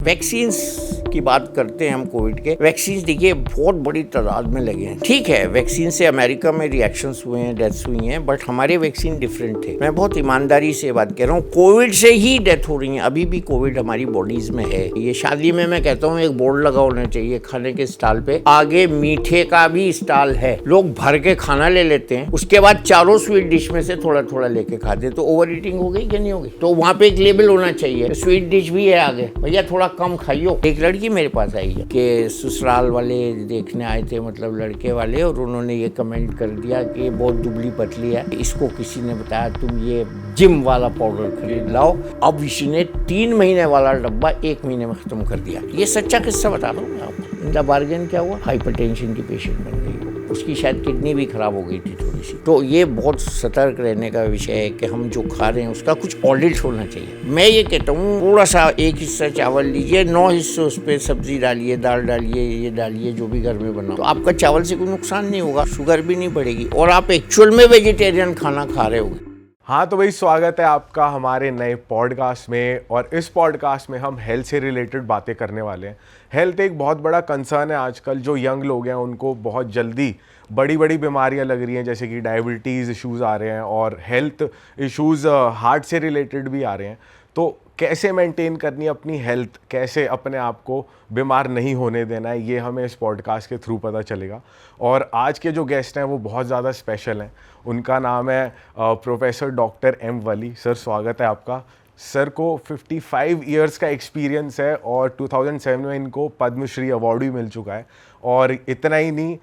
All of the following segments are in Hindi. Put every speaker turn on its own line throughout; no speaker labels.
वैक्सीन्स की बात करते हैं हम कोविड के। वैक्सीन देखिए बहुत बड़ी तादाद में लगे हैं। ठीक है, वैक्सीन से अमेरिका में रिएक्शंस हुए हैं, डेथ्स हुई हैं, बट हमारे वैक्सीन डिफरेंट थे। मैं बहुत ईमानदारी से बात कर रहा हूँ, कोविड से ही डेथ हो रही है। अभी भी कोविड हमारी बॉडीज में है। ये शादी में मैं कहता हूँ एक बोर्ड लगा होना चाहिए खाने के स्टॉल पे, आगे मीठे का भी स्टॉल है। लोग भर के खाना ले लेते हैं, उसके बाद चारों स्वीट डिश में से थोड़ा थोड़ा लेके खाते हैं, तो ओवर ईटिंग हो गई कि नहीं हो गई? तो वहाँ पे एक लेबल होना चाहिए, स्वीट डिश भी है आगे, भैया थोड़ा कम खाइयो। एक लड़की मेरे पास आई है कि ससुराल वाले देखने आए थे, मतलब लड़के वाले, और उन्होंने ये कमेंट कर दिया कि बहुत दुबली पतली है, इसको किसी ने बताया तुम ये जिम वाला पाउडर खरीद लाओ। अब इसने 3 महीने वाला डब्बा 1 महीने में खत्म कर दिया। ये सच्चा किस्सा बता रहा हूँ मैं आपको। इनका बार्गेन क्या हुआ, हाइपरटेंशन की पेशेंट बन गई, उसकी शायद किडनी भी खराब हो गई थी थोड़ी सी। तो ये बहुत सतर्क रहने का विषय है कि हम जो खा रहे हैं उसका कुछ ऑडिट होना चाहिए। मैं ये कहता हूँ थोड़ा सा एक हिस्सा चावल लीजिए, 9 हिस्से उस पर सब्जी डालिए, दाल डालिए, ये डालिए जो भी घर में बना, तो आपका चावल से कोई नुकसान नहीं होगा, शुगर भी नहीं बढ़ेगी और आप एक्चुअल में वेजिटेरियन खाना खा रहे होगे।
हाँ तो भाई स्वागत है आपका हमारे नए पॉडकास्ट में। और इस पॉडकास्ट में हम हेल्थ से रिलेटेड बातें करने वाले हैं। हेल्थ एक बहुत बड़ा कंसर्न है आजकल। जो यंग लोग हैं उनको बहुत जल्दी बड़ी बड़ी बीमारियां लग रही हैं, जैसे कि डायबिटीज़ इश्यूज़ आ रहे हैं और हेल्थ इश्यूज़ हार्ट से रिलेटेड भी आ रहे हैं। तो कैसे मेंटेन करनी है अपनी हेल्थ, कैसे अपने आप को बीमार नहीं होने देना है, ये हमें इस पॉडकास्ट के थ्रू पता चलेगा। और आज के जो गेस्ट हैं वो बहुत ज़्यादा स्पेशल हैं। उनका नाम है प्रोफेसर डॉक्टर एम वली। सर स्वागत है आपका। सर को 55 इयर्स का एक्सपीरियंस है और 2007 में इनको पद्मश्री अवार्ड भी मिल चुका है। और इतना ही नहीं,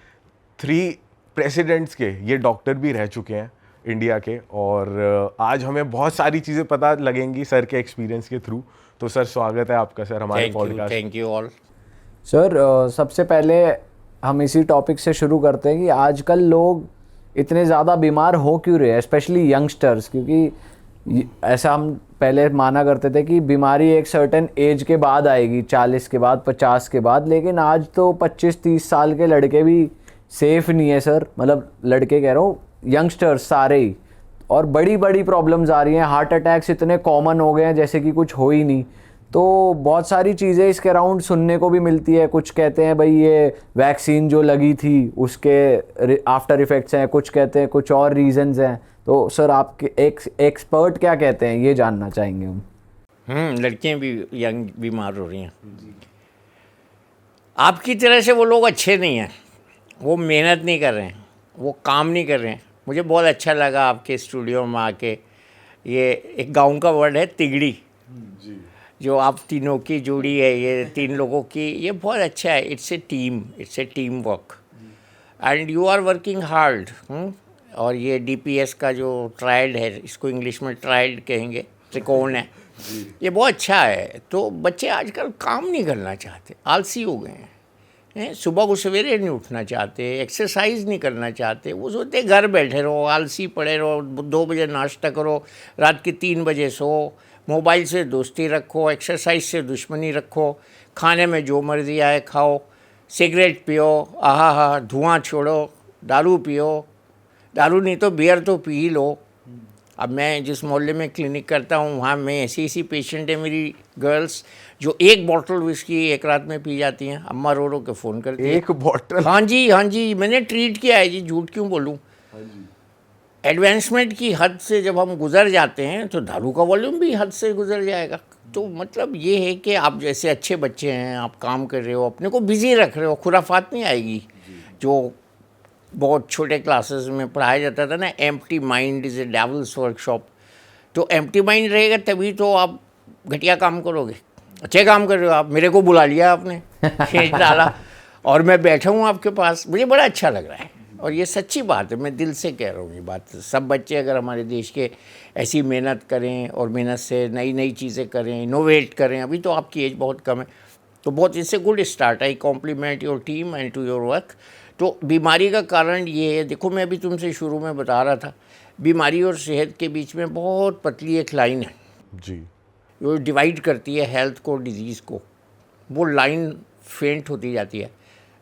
3 प्रेसिडेंट्स के ये डॉक्टर भी रह चुके हैं इंडिया के। और आज हमें बहुत सारी चीज़ें पता लगेंगी सर के एक्सपीरियंस के थ्रू। तो सर स्वागत है आपका सर हमारे podcast.
Thank you all.
Sir सबसे पहले हम इसी टॉपिक से शुरू करते हैं कि आजकल लोग इतने ज़्यादा बीमार हो क्यों रहे हैं, स्पेशली यंगस्टर्स। क्योंकि ऐसा हम पहले माना करते थे कि बीमारी एक सर्टेन एज के बाद आएगी, 40 के बाद, 50 के बाद, लेकिन आज तो 25-30 साल के लड़के भी सेफ़ नहीं है सर। मतलब लड़के कह रहा हूँ, यंगस्टर्स सारे ही। और बड़ी बड़ी प्रॉब्लम्स आ रही हैं, हार्ट अटैक्स इतने कॉमन हो गए हैं जैसे कि कुछ हो ही नहीं। तो बहुत सारी चीज़ें इसके अराउंड सुनने को भी मिलती है। कुछ कहते हैं भाई ये वैक्सीन जो लगी थी उसके आफ्टर इफ़ेक्ट्स हैं, कुछ कहते हैं कुछ और रीजंस हैं। तो सर आपके एक्सपर्ट क्या कहते हैं, ये जानना चाहेंगे हम।
लड़कियाँ भी यंग बीमार हो रही हैं। आपकी तरह से वो लोग अच्छे नहीं हैं, वो मेहनत नहीं कर रहे हैं, वो काम नहीं कर रहे हैं। मुझे बहुत अच्छा लगा आपके स्टूडियो में आके। ये एक गाँव का वर्ड है तिगड़ी, जो आप तीनों की जोड़ी है, ये 3 लोगों की, ये बहुत अच्छा है। It's a team work and you are working hard. और ये DPS का जो ट्रायड है, इसको इंग्लिश में ट्रायड कहेंगे, त्रिकोण है, ये बहुत अच्छा है। तो बच्चे आजकल काम नहीं करना चाहते, आलसी हो गए हैं। सुबह को सवेरे नहीं उठना चाहते, एक्सरसाइज नहीं करना चाहते। वो सोचते घर बैठे रहो, आलसी पड़े रहो, 2 बजे नाश्ता करो, रात के 3 बजे सो, मोबाइल से दोस्ती रखो, एक्सरसाइज से दुश्मनी रखो, खाने में जो मर्जी आए खाओ, सिगरेट पियो, आहा धुआं छोड़ो, दारू पियो, दारू नहीं तो बियर तो पी ही लो। अब मैं जिस मोहल्ले में क्लिनिक करता हूँ वहाँ में ऐसी पेशेंट है मेरी गर्ल्स जो 1 बॉटल विस्की एक रात में पी जाती हैं। अम्मा रो रो के फ़ोन करती है।
1 बॉटल?
हाँ जी, मैंने ट्रीट किया है जी, झूठ क्यों बोलूँ। एडवांसमेंट की हद से जब हम गुजर जाते हैं तो दारू का वॉल्यूम भी हद से गुजर जाएगा। तो मतलब ये है कि आप जैसे अच्छे बच्चे हैं, आप काम कर रहे हो, अपने को बिज़ी रख रहे हो, खुराफात नहीं आएगी। जो बहुत छोटे क्लासेस में पढ़ाया जाता था ना, empty mind is a devils workshop. तो एम्प्टी माइंड रहेगा तभी तो आप घटिया काम करोगे। अच्छे काम कर रहे हो आप, मेरे को बुला लिया आपने, खींच डाला और मैं बैठा हूँ आपके पास, मुझे बड़ा अच्छा लग रहा है। और ये सच्ची बात है, मैं दिल से कह रहा हूँ ये बात। सब बच्चे अगर हमारे देश के ऐसी मेहनत करें और मेहनत से नई नई चीज़ें करें, इनोवेट करें, अभी तो आपकी एज बहुत कम है, तो बहुत इससे good start. I compliment your team and to your work. तो बीमारी का कारण ये है, देखो मैं अभी तुमसे शुरू में बता रहा था, बीमारी और सेहत के बीच में बहुत पतली एक लाइन है
जी,
जो डिवाइड करती है हेल्थ को डिजीज़ को। वो लाइन फेंट होती जाती है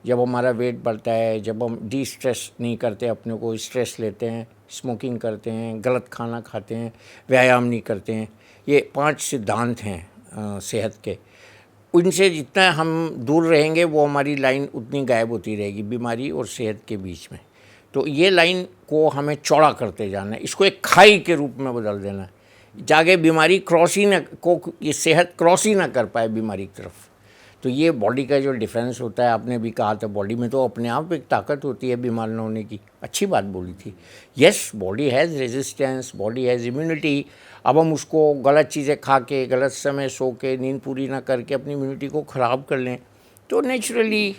जब हमारा वेट बढ़ता है, जब हम डी स्ट्रेस नहीं करते, अपने को स्ट्रेस लेते हैं, स्मोकिंग करते हैं, गलत खाना खाते हैं, व्यायाम नहीं करते हैं। ये 5 सिद्धांत हैं सेहत के। उनसे जितना हम दूर रहेंगे वो हमारी लाइन उतनी गायब होती रहेगी बीमारी और सेहत के बीच में। तो ये लाइन को हमें चौड़ा करते जाना है, इसको एक खाई के रूप में बदल देना है, जाके बीमारी क्रॉस ही ना को, ये सेहत क्रॉस ही ना कर पाए बीमारी की तरफ। तो ये बॉडी का जो डिफरेंस होता है, आपने भी कहा था बॉडी में तो अपने आप एक ताकत होती है बीमार न होने की, अच्छी बात बोली थी। Yes, body has resistance, body has immunity. अब हम उसको गलत चीज़ें खा के, गलत समय सो के, नींद पूरी ना करके अपनी इम्यूनिटी को ख़राब कर लें तो नेचुरली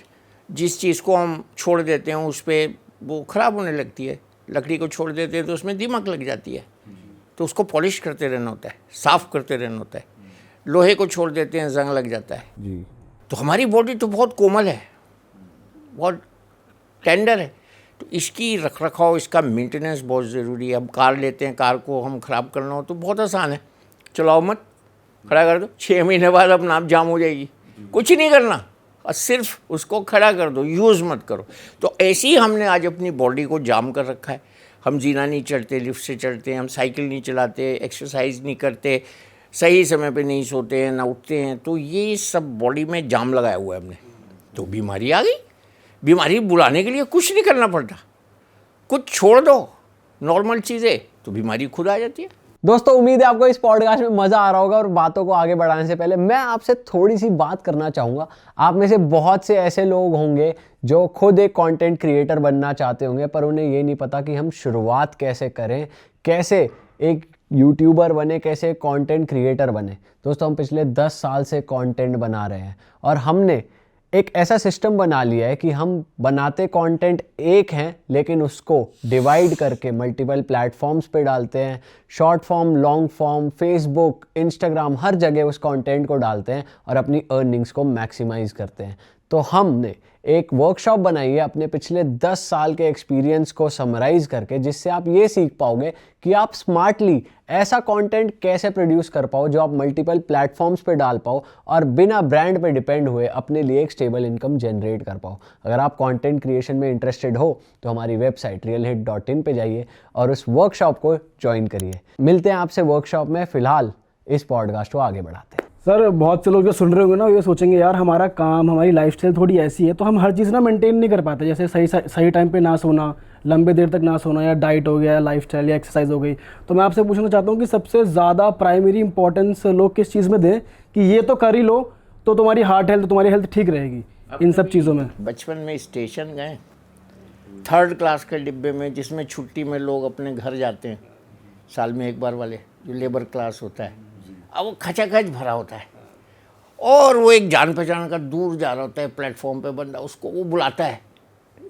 जिस चीज़ को हम छोड़ देते हैं उस पर वो ख़राब होने लगती है। लकड़ी को छोड़ देते हैं तो उसमें दीमक लग जाती है, तो उसको पॉलिश करते रहना होता है, साफ़ करते रहना होता है। लोहे को छोड़ देते हैं, जंग लग जाता है
जी।
तो हमारी बॉडी तो बहुत कोमल है, बहुत टेंडर है, तो इसकी रख रखाव, इसका मेंटेनेंस बहुत ज़रूरी है। अब कार लेते हैं, कार को हम ख़राब करना हो तो बहुत आसान है, चलाओ मत, खड़ा कर दो, 6 महीने बाद अपना आप जाम हो जाएगी, कुछ नहीं करना, और सिर्फ उसको खड़ा कर दो, यूज़ मत करो। तो ऐसे ही हमने आज अपनी बॉडी को जाम कर रखा है। हम जीना नहीं चढ़ते, लिफ्ट से चढ़ते हैं, हम साइकिल नहीं चलाते, एक्सरसाइज नहीं करते, सही समय पे नहीं सोते हैं, ना उठते हैं, तो ये सब बॉडी में जाम लगाया हुआ है हमने, तो बीमारी आ गई। बीमारी बुलाने के लिए कुछ नहीं करना पड़ता, कुछ छोड़ दो नॉर्मल चीज़ें तो बीमारी खुद आ जाती है।
दोस्तों, उम्मीद है आपको इस पॉडकास्ट में मजा आ रहा होगा। और बातों को आगे बढ़ाने से पहले मैं आपसे थोड़ी सी बात करना चाहूँगा। आप में से बहुत से ऐसे लोग होंगे जो खुद एक कंटेंट क्रिएटर बनना चाहते होंगे, पर उन्हें ये नहीं पता कि हम शुरुआत कैसे करें, कैसे एक यूट्यूबर बने, कैसे कंटेंट क्रिएटर बने। दोस्तों, हम पिछले 10 साल से कंटेंट बना रहे हैं और हमने एक ऐसा सिस्टम बना लिया है कि हम बनाते कंटेंट एक हैं, लेकिन उसको डिवाइड करके मल्टीपल प्लेटफॉर्म्स पे डालते हैं। Short form, long form, Facebook, Instagram, हर जगह उस कंटेंट को डालते हैं और अपनी अर्निंग्स को मैक्सिमाइज करते हैं। तो हमने एक वर्कशॉप बनाई है अपने पिछले 10 साल के एक्सपीरियंस को समराइज करके, जिससे आप ये सीख पाओगे कि आप स्मार्टली ऐसा कंटेंट कैसे प्रोड्यूस कर पाओ जो आप मल्टीपल प्लेटफॉर्म्स पे डाल पाओ और बिना ब्रांड पे डिपेंड हुए अपने लिए एक स्टेबल इनकम जनरेट कर पाओ। अगर आप कंटेंट क्रिएशन में इंटरेस्टेड हो तो हमारी वेबसाइट realhit.in पे जाइए और उस वर्कशॉप को ज्वाइन करिए। मिलते हैं आपसे वर्कशॉप में। फिलहाल इस पॉडकास्ट को आगे बढ़ाते हैं।
सर, बहुत से लोग जो सुन रहे होंगे ना, ये सोचेंगे यार हमारा काम, हमारी लाइफस्टाइल थोड़ी ऐसी है तो हम हर चीज़ ना मेंटेन नहीं कर पाते। जैसे सही टाइम पे ना सोना, लंबे देर तक ना सोना, या डाइट हो गया, लाइफस्टाइल या एक्सरसाइज हो गई। तो मैं आपसे पूछना चाहता हूँ कि सबसे ज़्यादा प्राइमरी इंपॉर्टेंस लोग किस चीज़ में दें कि ये तो कर ही लो तो तुम्हारी हार्ट हेल्थ, तुम्हारी हेल्थ ठीक रहेगी इन सब चीज़ों में?
बचपन में स्टेशन गए 3rd क्लास के डिब्बे में, जिसमें छुट्टी में लोग अपने घर जाते हैं साल में एक बार वाले, जो लेबर क्लास होता है, अब वो खचाखच भरा होता है और वो एक जान पहचान का दूर जा रहा होता है प्लेटफॉर्म पे बंदा, उसको वो बुलाता है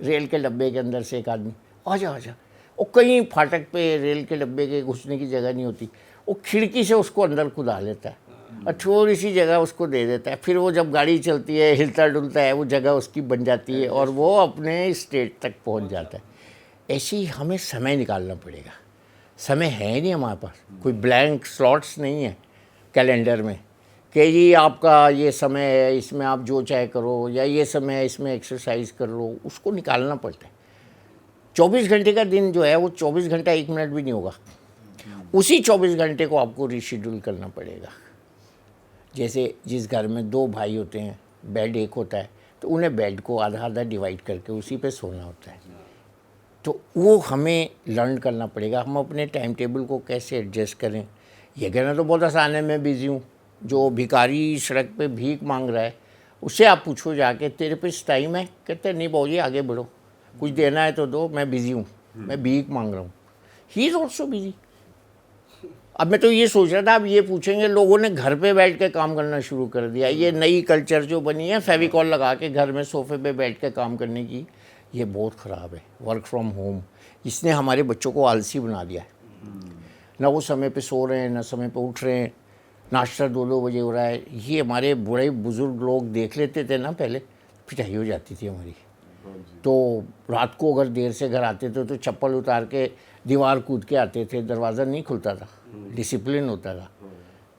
रेल के डब्बे के अंदर से एक आदमी, आजा आजा। और कहीं फाटक पे रेल के डब्बे के घुसने की जगह नहीं होती, वो खिड़की से उसको अंदर कुदा लेता है और थोड़ी सी जगह उसको दे देता है। फिर वो जब गाड़ी चलती है, हिलता डुलता है, वो जगह उसकी बन जाती है और वो अपने स्टेट तक पहुंच जाता है। ऐसे ही हमें समय निकालना पड़ेगा। समय है नहीं हमारे पास, कोई ब्लैंक स्लॉट्स नहीं है कैलेंडर में कि जी आपका ये समय है, इसमें आप जो चाहे करो, या ये समय है इसमें एक्सरसाइज कर लो। उसको निकालना पड़ता है। 24 घंटे का दिन जो है वो 24 घंटा 1 मिनट भी नहीं होगा। उसी 24 घंटे को आपको रीशेड्यूल करना पड़ेगा। जैसे जिस घर में 2 भाई होते हैं, बेड एक होता है, तो उन्हें बेड को आधा आधा डिवाइड करके उसी पे सोना होता है। तो वो हमें लर्न करना पड़ेगा, हम अपने टाइम टेबल को कैसे एडजस्ट करें। ये कहना तो बहुत आसान है, मैं बिज़ी हूँ। जो भिखारी सड़क पे भीख मांग रहा है, उससे आप पूछो जाके तेरे पे टाइम है, कहते नहीं बाबूजी आगे बढ़ो, कुछ देना है तो दो, मैं बिज़ी हूँ, मैं भीख मांग रहा हूँ। He is also busy. अब मैं तो ये सोच रहा था, अब ये पूछेंगे, लोगों ने घर पे बैठ के काम करना शुरू कर दिया। ये नई कल्चर जो बनी है, फेविकॉल लगा के घर में सोफे पे बैठ के काम करने की, ये बहुत ख़राब है। वर्क फ्रॉम होम, इसने हमारे बच्चों को आलसी बना दिया है। ना वो समय पे सो रहे हैं, ना समय पे उठ रहे हैं, नाश्ता 2-2 बजे हो रहा है। ये हमारे बड़े बुज़ुर्ग लोग देख लेते थे ना, पहले पिटाई हो जाती थी हमारी। तो रात को अगर देर से घर आते थे तो चप्पल उतार के दीवार कूद के आते थे, दरवाज़ा नहीं खुलता था, डिसिप्लिन होता था।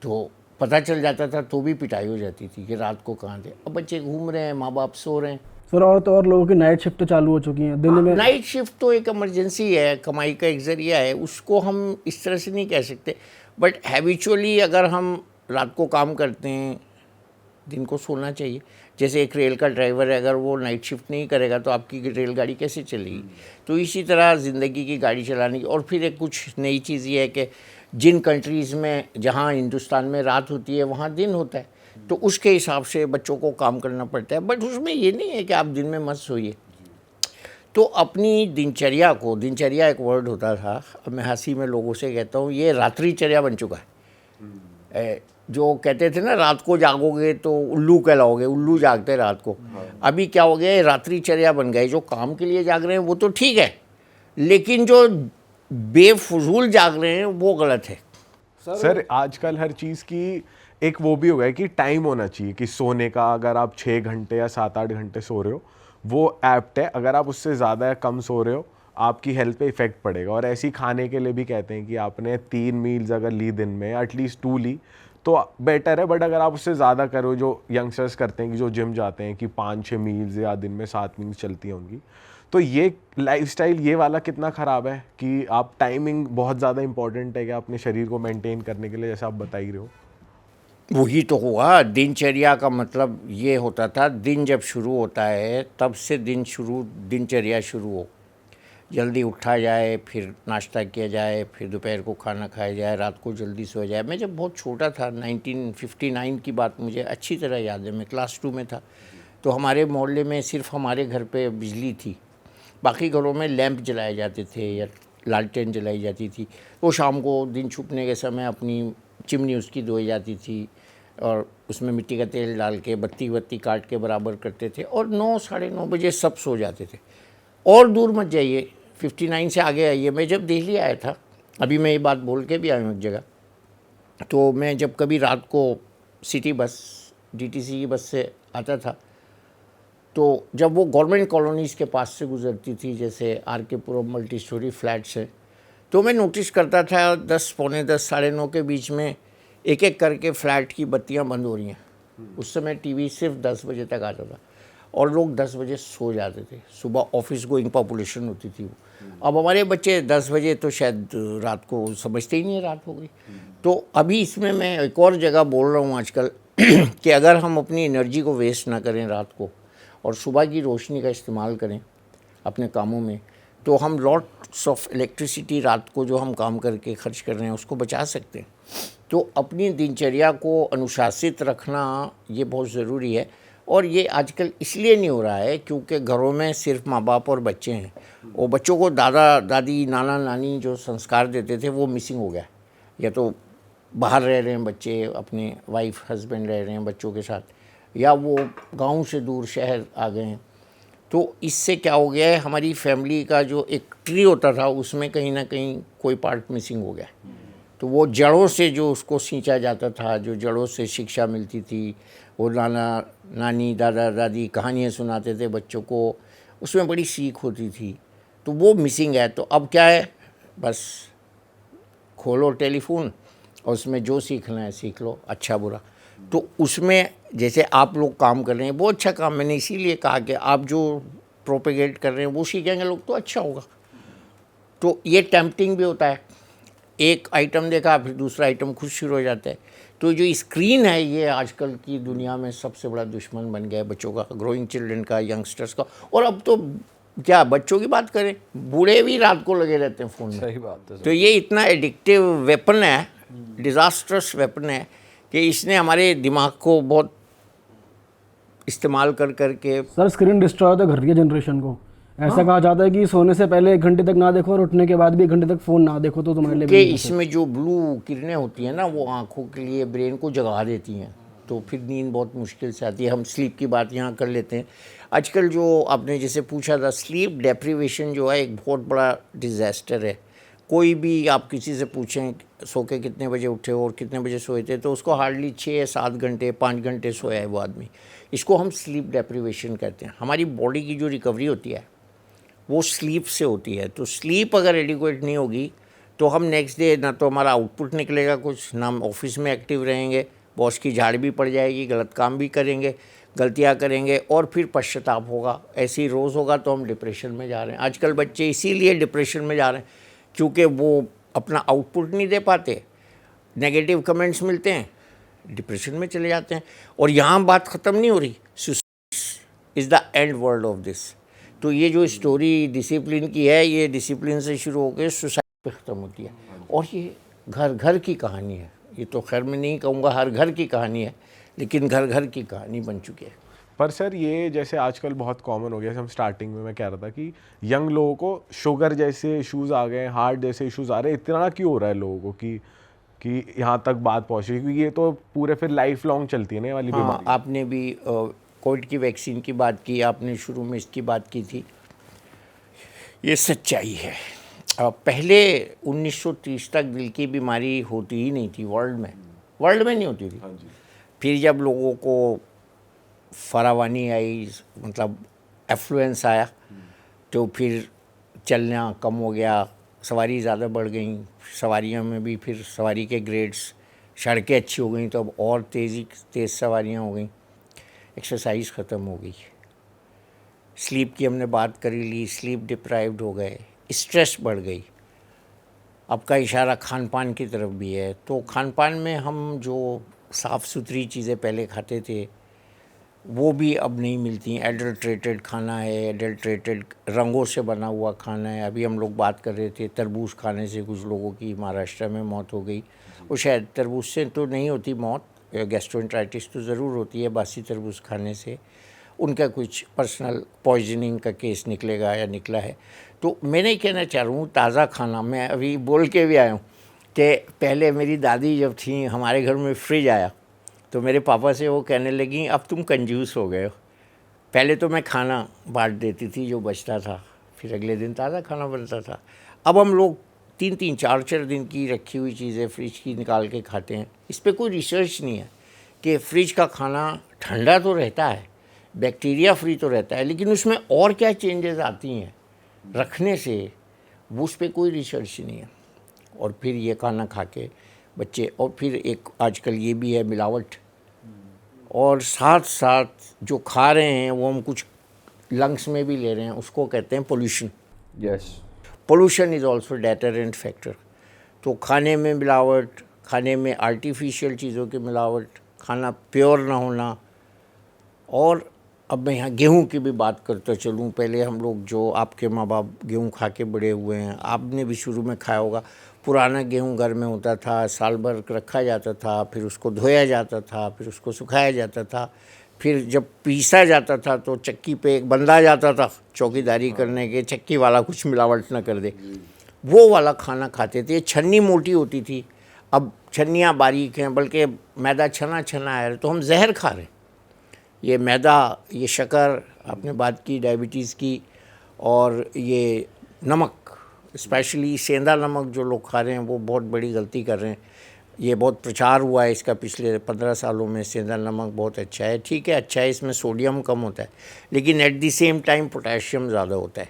तो पता चल जाता था तो भी पिटाई हो जाती थी कि रात को कहाँ थे। अब बच्चे घूम रहे हैं, माँ बाप सो रहे हैं।
सर, और तो और लोगों की नाइट शिफ्ट चालू हो चुकी हैं दिन में।
नाइट शिफ्ट तो एक इमरजेंसी है, कमाई का एक ज़रिया है, उसको हम इस तरह से नहीं कह सकते। बट हैबिचुअली अगर हम रात को काम करते हैं, दिन को सोना चाहिए। जैसे एक रेल का ड्राइवर है, अगर वो नाइट शिफ्ट नहीं करेगा तो आपकी रेलगाड़ी कैसे चलेगी। तो इसी तरह ज़िंदगी की गाड़ी चलाने की। और फिर एक कुछ नई चीज़ ये है कि जिन कंट्रीज़ में, जहाँ हिंदुस्तान में रात होती है वहाँ दिन होता है, तो उसके हिसाब से बच्चों को काम करना पड़ता है। बट उसमें ये नहीं है कि आप दिन में मत सोइए। तो अपनी दिनचर्या को, दिनचर्या एक वर्ड होता था, अब मैं हंसी में लोगों से कहता हूँ ये रात्रिचर्या बन चुका है। जो कहते थे ना रात को जागोगे तो उल्लू कहलाओगे, उल्लू जागते रात को। अभी क्या हो गया, रात्रिचर्या बन गए। जो काम के लिए जाग रहे हैं वो तो ठीक है, लेकिन जो बेफजूल जाग रहे हैं वो गलत है।
सर आजकल हर चीज़ की एक वो भी हो गया है कि टाइम होना चाहिए कि सोने का। अगर आप 6 घंटे या 7-8 घंटे सो रहे हो वो एप्ट है। अगर आप उससे ज़्यादा या कम सो रहे हो आपकी हेल्थ पे इफ़ेक्ट पड़ेगा। और ऐसे ही खाने के लिए भी कहते हैं कि आपने 3 मील्स अगर ली दिन में, एटलीस्ट 2 ली तो बेटर है। बट अगर आप उससे ज़्यादा करो, जो यंगस्टर्स करते हैं कि जो जिम जाते हैं कि 5-6 मील्स या दिन में 7 मील्स चलती हैं उनकी, तो ये लाइफस्टाइल ये वाला कितना ख़राब है कि आप टाइमिंग बहुत ज़्यादा इंपॉर्टेंट है कि अपने शरीर को मेंटेन करने के लिए, जैसे आप बता ही रहे हो।
वही तो हुआ। दिनचर्या का मतलब ये होता था, दिन जब शुरू होता है तब से दिनचर्या शुरू हो। जल्दी उठा जाए, फिर नाश्ता किया जाए, फिर दोपहर को खाना खाया जाए, रात को जल्दी सो जाए। मैं जब बहुत छोटा था, 1959 की बात मुझे अच्छी तरह याद है, मैं क्लास 2 में था। तो हमारे मोहल्ले में सिर्फ हमारे घर पे बिजली थी, बाकी घरों में लैंप जलाए जाते थे या लालटेन जलाई जाती थी। वो शाम को दिन छुपने के समय अपनी चिमनी उसकी धोई जाती थी और उसमें मिट्टी का तेल डाल के बत्ती काट के बराबर करते थे, और 9 साढ़े 9 बजे सब सो जाते थे। और दूर मत जाइए, 59 से आगे आइए। मैं जब दिल्ली आया था, अभी मैं ये बात बोल के भी आया हूँ एक जगह, तो मैं जब कभी रात को सिटी बस, DTC की बस से आता था, तो जब वो गवर्नमेंट कॉलोनीज़ के पास से गुजरती थी, जैसे RK पुरम मल्टी स्टोरी फ्लैट्स है, तो मैं नोटिस करता था 10, पौने 10, साढ़े 9 के बीच में एक एक करके फ्लैट की बत्तियां बंद हो रही हैं। उस समय टीवी सिर्फ 10 बजे तक आता था और लोग 10 बजे सो जाते थे। सुबह ऑफिस गोइंग पॉपुलेशन होती थी वो। अब हमारे बच्चे 10 बजे तो शायद रात को समझते ही नहीं है रात हो गई। तो अभी इसमें मैं एक और जगह बोल रहा हूँ आजकल कि अगर हम अपनी एनर्जी को वेस्ट ना करें रात को और सुबह की रोशनी का इस्तेमाल करें अपने कामों में, तो हम लॉट्स ऑफ इलेक्ट्रिसिटी रात को जो हम काम करके खर्च कर रहे हैं उसको बचा सकते हैं। तो अपनी दिनचर्या को अनुशासित रखना ये बहुत ज़रूरी है। और ये आजकल इसलिए नहीं हो रहा है क्योंकि घरों में सिर्फ माँ बाप और बच्चे हैं, और बच्चों को दादा दादी नाना नानी जो संस्कार देते थे वो मिसिंग हो गया। या तो बाहर रह रहे हैं बच्चे, अपने वाइफ हस्बैंड रह रहे हैं बच्चों के साथ, या वो गांव से दूर शहर आ गए हैं। तो इससे क्या हो गया है, हमारी फैमिली का जो एक ट्री होता था उसमें कहीं ना कहीं कोई पार्ट मिसिंग हो गया। तो वो जड़ों से जो उसको सींचा जाता था, जो जड़ों से शिक्षा मिलती थी, वो नाना नानी दादा दादी कहानियाँ सुनाते थे बच्चों को, उसमें बड़ी सीख होती थी, तो वो मिसिंग है। तो अब क्या है, बस खोलो टेलीफोन और उसमें जो सीखना है सीख लो, अच्छा बुरा। तो उसमें जैसे आप लोग काम कर रहे हैं वो अच्छा काम, मैंने इसीलिए कहा कि आप जो प्रोपेगेट कर रहे हैं वो सीखेंगे लोग तो अच्छा होगा। तो ये टेम्पटिंग भी होता है, एक आइटम देखा फिर दूसरा आइटम खुद शुरू हो जाता है। तो जो स्क्रीन है ये आजकल की दुनिया में सबसे बड़ा दुश्मन बन गया है बच्चों का, ग्रोइंग चिल्ड्रन का, यंगस्टर्स का। और अब तो क्या बच्चों की बात करें, बूढ़े भी रात को लगे रहते हैं फ़ोन में।
सही बात है।
तो ये इतना एडिक्टिव वेपन है, डिज़ास्ट्रस वेपन है कि इसने हमारे दिमाग को बहुत इस्तेमाल कर करके।
सर स्क्रीन डिस्ट्रॉय तो कर रही है जनरेशन को। ऐसा कहा जाता है कि सोने से पहले 1 घंटे तक ना देखो और उठने के बाद भी 1 घंटे तक फ़ोन ना देखो तो तुम्हारे लिए
कि
भी नहीं है।
इसमें जो ब्लू किरणें होती हैं ना वो आँखों के लिए, ब्रेन को जगा देती हैं, तो फिर नींद बहुत मुश्किल से आती है। हम स्लीप की बात यहाँ कर लेते हैं। आजकल जो आपने जैसे पूछा था, स्लीप डेप्रीवेशन जो है एक बहुत बड़ा डिज़ास्टर है। कोई भी आप किसी से पूछें सो के कितने बजे उठे हो और कितने बजे सोए थे, तो उसको हार्डली 6 या 7 घंटे 5 घंटे सोया है वो आदमी। इसको हम स्लीप डेप्रीवेशन कहते हैं। हमारी बॉडी की जो रिकवरी होती है वो स्लीप से होती है। तो स्लीप अगर एडिक्वेट नहीं होगी तो हम नेक्स्ट डे ना तो हमारा आउटपुट निकलेगा कुछ, ना हम ऑफिस में एक्टिव रहेंगे, बॉस की झाड़ भी पड़ जाएगी, गलत काम भी करेंगे, गलतियां करेंगे और फिर पश्चाताप होगा। ऐसे ही रोज़ होगा तो हम डिप्रेशन में जा रहे हैं। आजकल बच्चे इसीलिए डिप्रेशन में जा रहे हैं क्योंकि वो अपना आउटपुट नहीं दे पाते, नेगेटिव कमेंट्स मिलते हैं, डिप्रेशन में चले जाते हैं। और यहाँ बात ख़त्म नहीं हो रही, is the end world of this. तो ये जो स्टोरी डिसिप्लिन की है, ये डिसिप्लिन से शुरू होकर सुसाइड पे ख़त्म होती है। और ये घर घर की कहानी है, ये तो खैर मैं नहीं कहूँगा हर घर की कहानी है, लेकिन घर घर की कहानी बन चुकी है।
पर सर ये जैसे आजकल बहुत कॉमन हो गया, जैसे हम स्टार्टिंग में मैं कह रहा था कि यंग लोगों को शुगर जैसे इश्यूज़ आ गए, हार्ट जैसे इश्यूज़ आ रहे हैं, इतना क्यों हो रहा है लोगों को कि यहाँ तक बात पहुँची? क्योंकि ये तो पूरे फिर लाइफ लॉन्ग चलती है ना ये वाली
हाँ,
बीमारी।
आपने भी कोविड की वैक्सीन की बात की, आपने शुरू में इसकी बात की थी। ये सच्चाई है। पहले 1930 तक दिल की बीमारी होती ही नहीं थी वर्ल्ड में नहीं होती थी। फिर जब लोगों को फरावानी आई, मतलब एफ्लुएंस आया, तो फिर चलना कम हो गया, सवारी ज़्यादा बढ़ गई, सवारियों में भी फिर सवारी के ग्रेड्स, सड़कें अच्छी हो गई तो अब और तेज़ सवारियाँ हो गई, एक्सरसाइज ख़त्म हो गई, स्लीप की हमने बात करी ली, स्लीप डिप्राइव्ड हो गए, स्ट्रेस बढ़ गई। अब का इशारा खान पान की तरफ भी है। तो खान पान में हम जो साफ़ सुथरी चीज़ें पहले खाते थे वो भी अब नहीं मिलती। एडल्ट्रेटेड खाना है, एडल्ट्रेटेड रंगों से बना हुआ खाना है। अभी हम लोग बात कर रहे थे तरबूज खाने से कुछ लोगों की महाराष्ट्र में मौत हो गई। वो शायद तरबूज से तो नहीं होती मौत, गैस्ट्रोएंटराइटिस तो ज़रूर होती है बासी तरबूज खाने से, उनका कुछ पर्सनल पॉइजनिंग का केस निकलेगा या निकला है। तो मैं नहीं कहना चाह रहा हूँ ताज़ा खाना, मैं अभी बोल के भी आया हूँ कि पहले मेरी दादी जब थी, हमारे घर में फ्रिज आया तो मेरे पापा से वो कहने लगी अब तुम कंजूस हो गए हो। पहले तो मैं खाना बांट देती थी जो बचता था, फिर अगले दिन ताज़ा खाना बनता था। अब हम लोग 3-3, 4-4 दिन की रखी हुई चीज़ें फ्रिज की निकाल के खाते हैं। इस पर कोई रिसर्च नहीं है कि फ्रिज का खाना ठंडा तो रहता है, बैक्टीरिया फ्री तो रहता है, लेकिन उसमें और क्या चेंजेस आती हैं रखने से, वो उस पर कोई रिसर्च नहीं है। और फिर ये खाना खा के बच्चे, और फिर एक आजकल ये भी है मिलावट, और साथ साथ जो खा रहे हैं वो हम कुछ लंग्स में भी ले रहे हैं, उसको कहते हैं pollution.
Yes,
pollution is also deterrent factor. तो खाने में मिलावट, खाने में आर्टिफिशियल चीज़ों की मिलावट, खाना प्योर ना होना। और अब मैं यहाँ गेहूँ की भी बात करता चलूँ, पहले हम लोग जो आपके माँ बाप गेहूँ खा के बड़े हुए हैं, आपने भी शुरू में खाया होगा, पुराना गेहूँ घर में होता था, साल भर रखा जाता था, फिर उसको धोया जाता था, फिर उसको सुखाया जाता था, फिर जब पीसा जाता था तो चक्की पे एक बंदा जाता था चौकीदारी करने के, चक्की वाला कुछ मिलावट ना कर दे, वो वाला खाना खाते थे। छन्नी मोटी होती थी, अब छन्नियाँ बारीक हैं, बल्कि मैदा छना छना है, तो हम जहर खा रहे हैं। ये मैदा, ये शक्कर, आपने बात की डायबिटीज़ की, और ये नमक, स्पेशली सेंधा नमक जो लोग खा रहे हैं वो बहुत बड़ी गलती कर रहे हैं। ये बहुत प्रचार हुआ है इसका पिछले 15 सालों में, सेंधा नमक बहुत अच्छा है, ठीक है अच्छा है, इसमें सोडियम कम होता है, लेकिन at the same time potassium ज़्यादा होता है।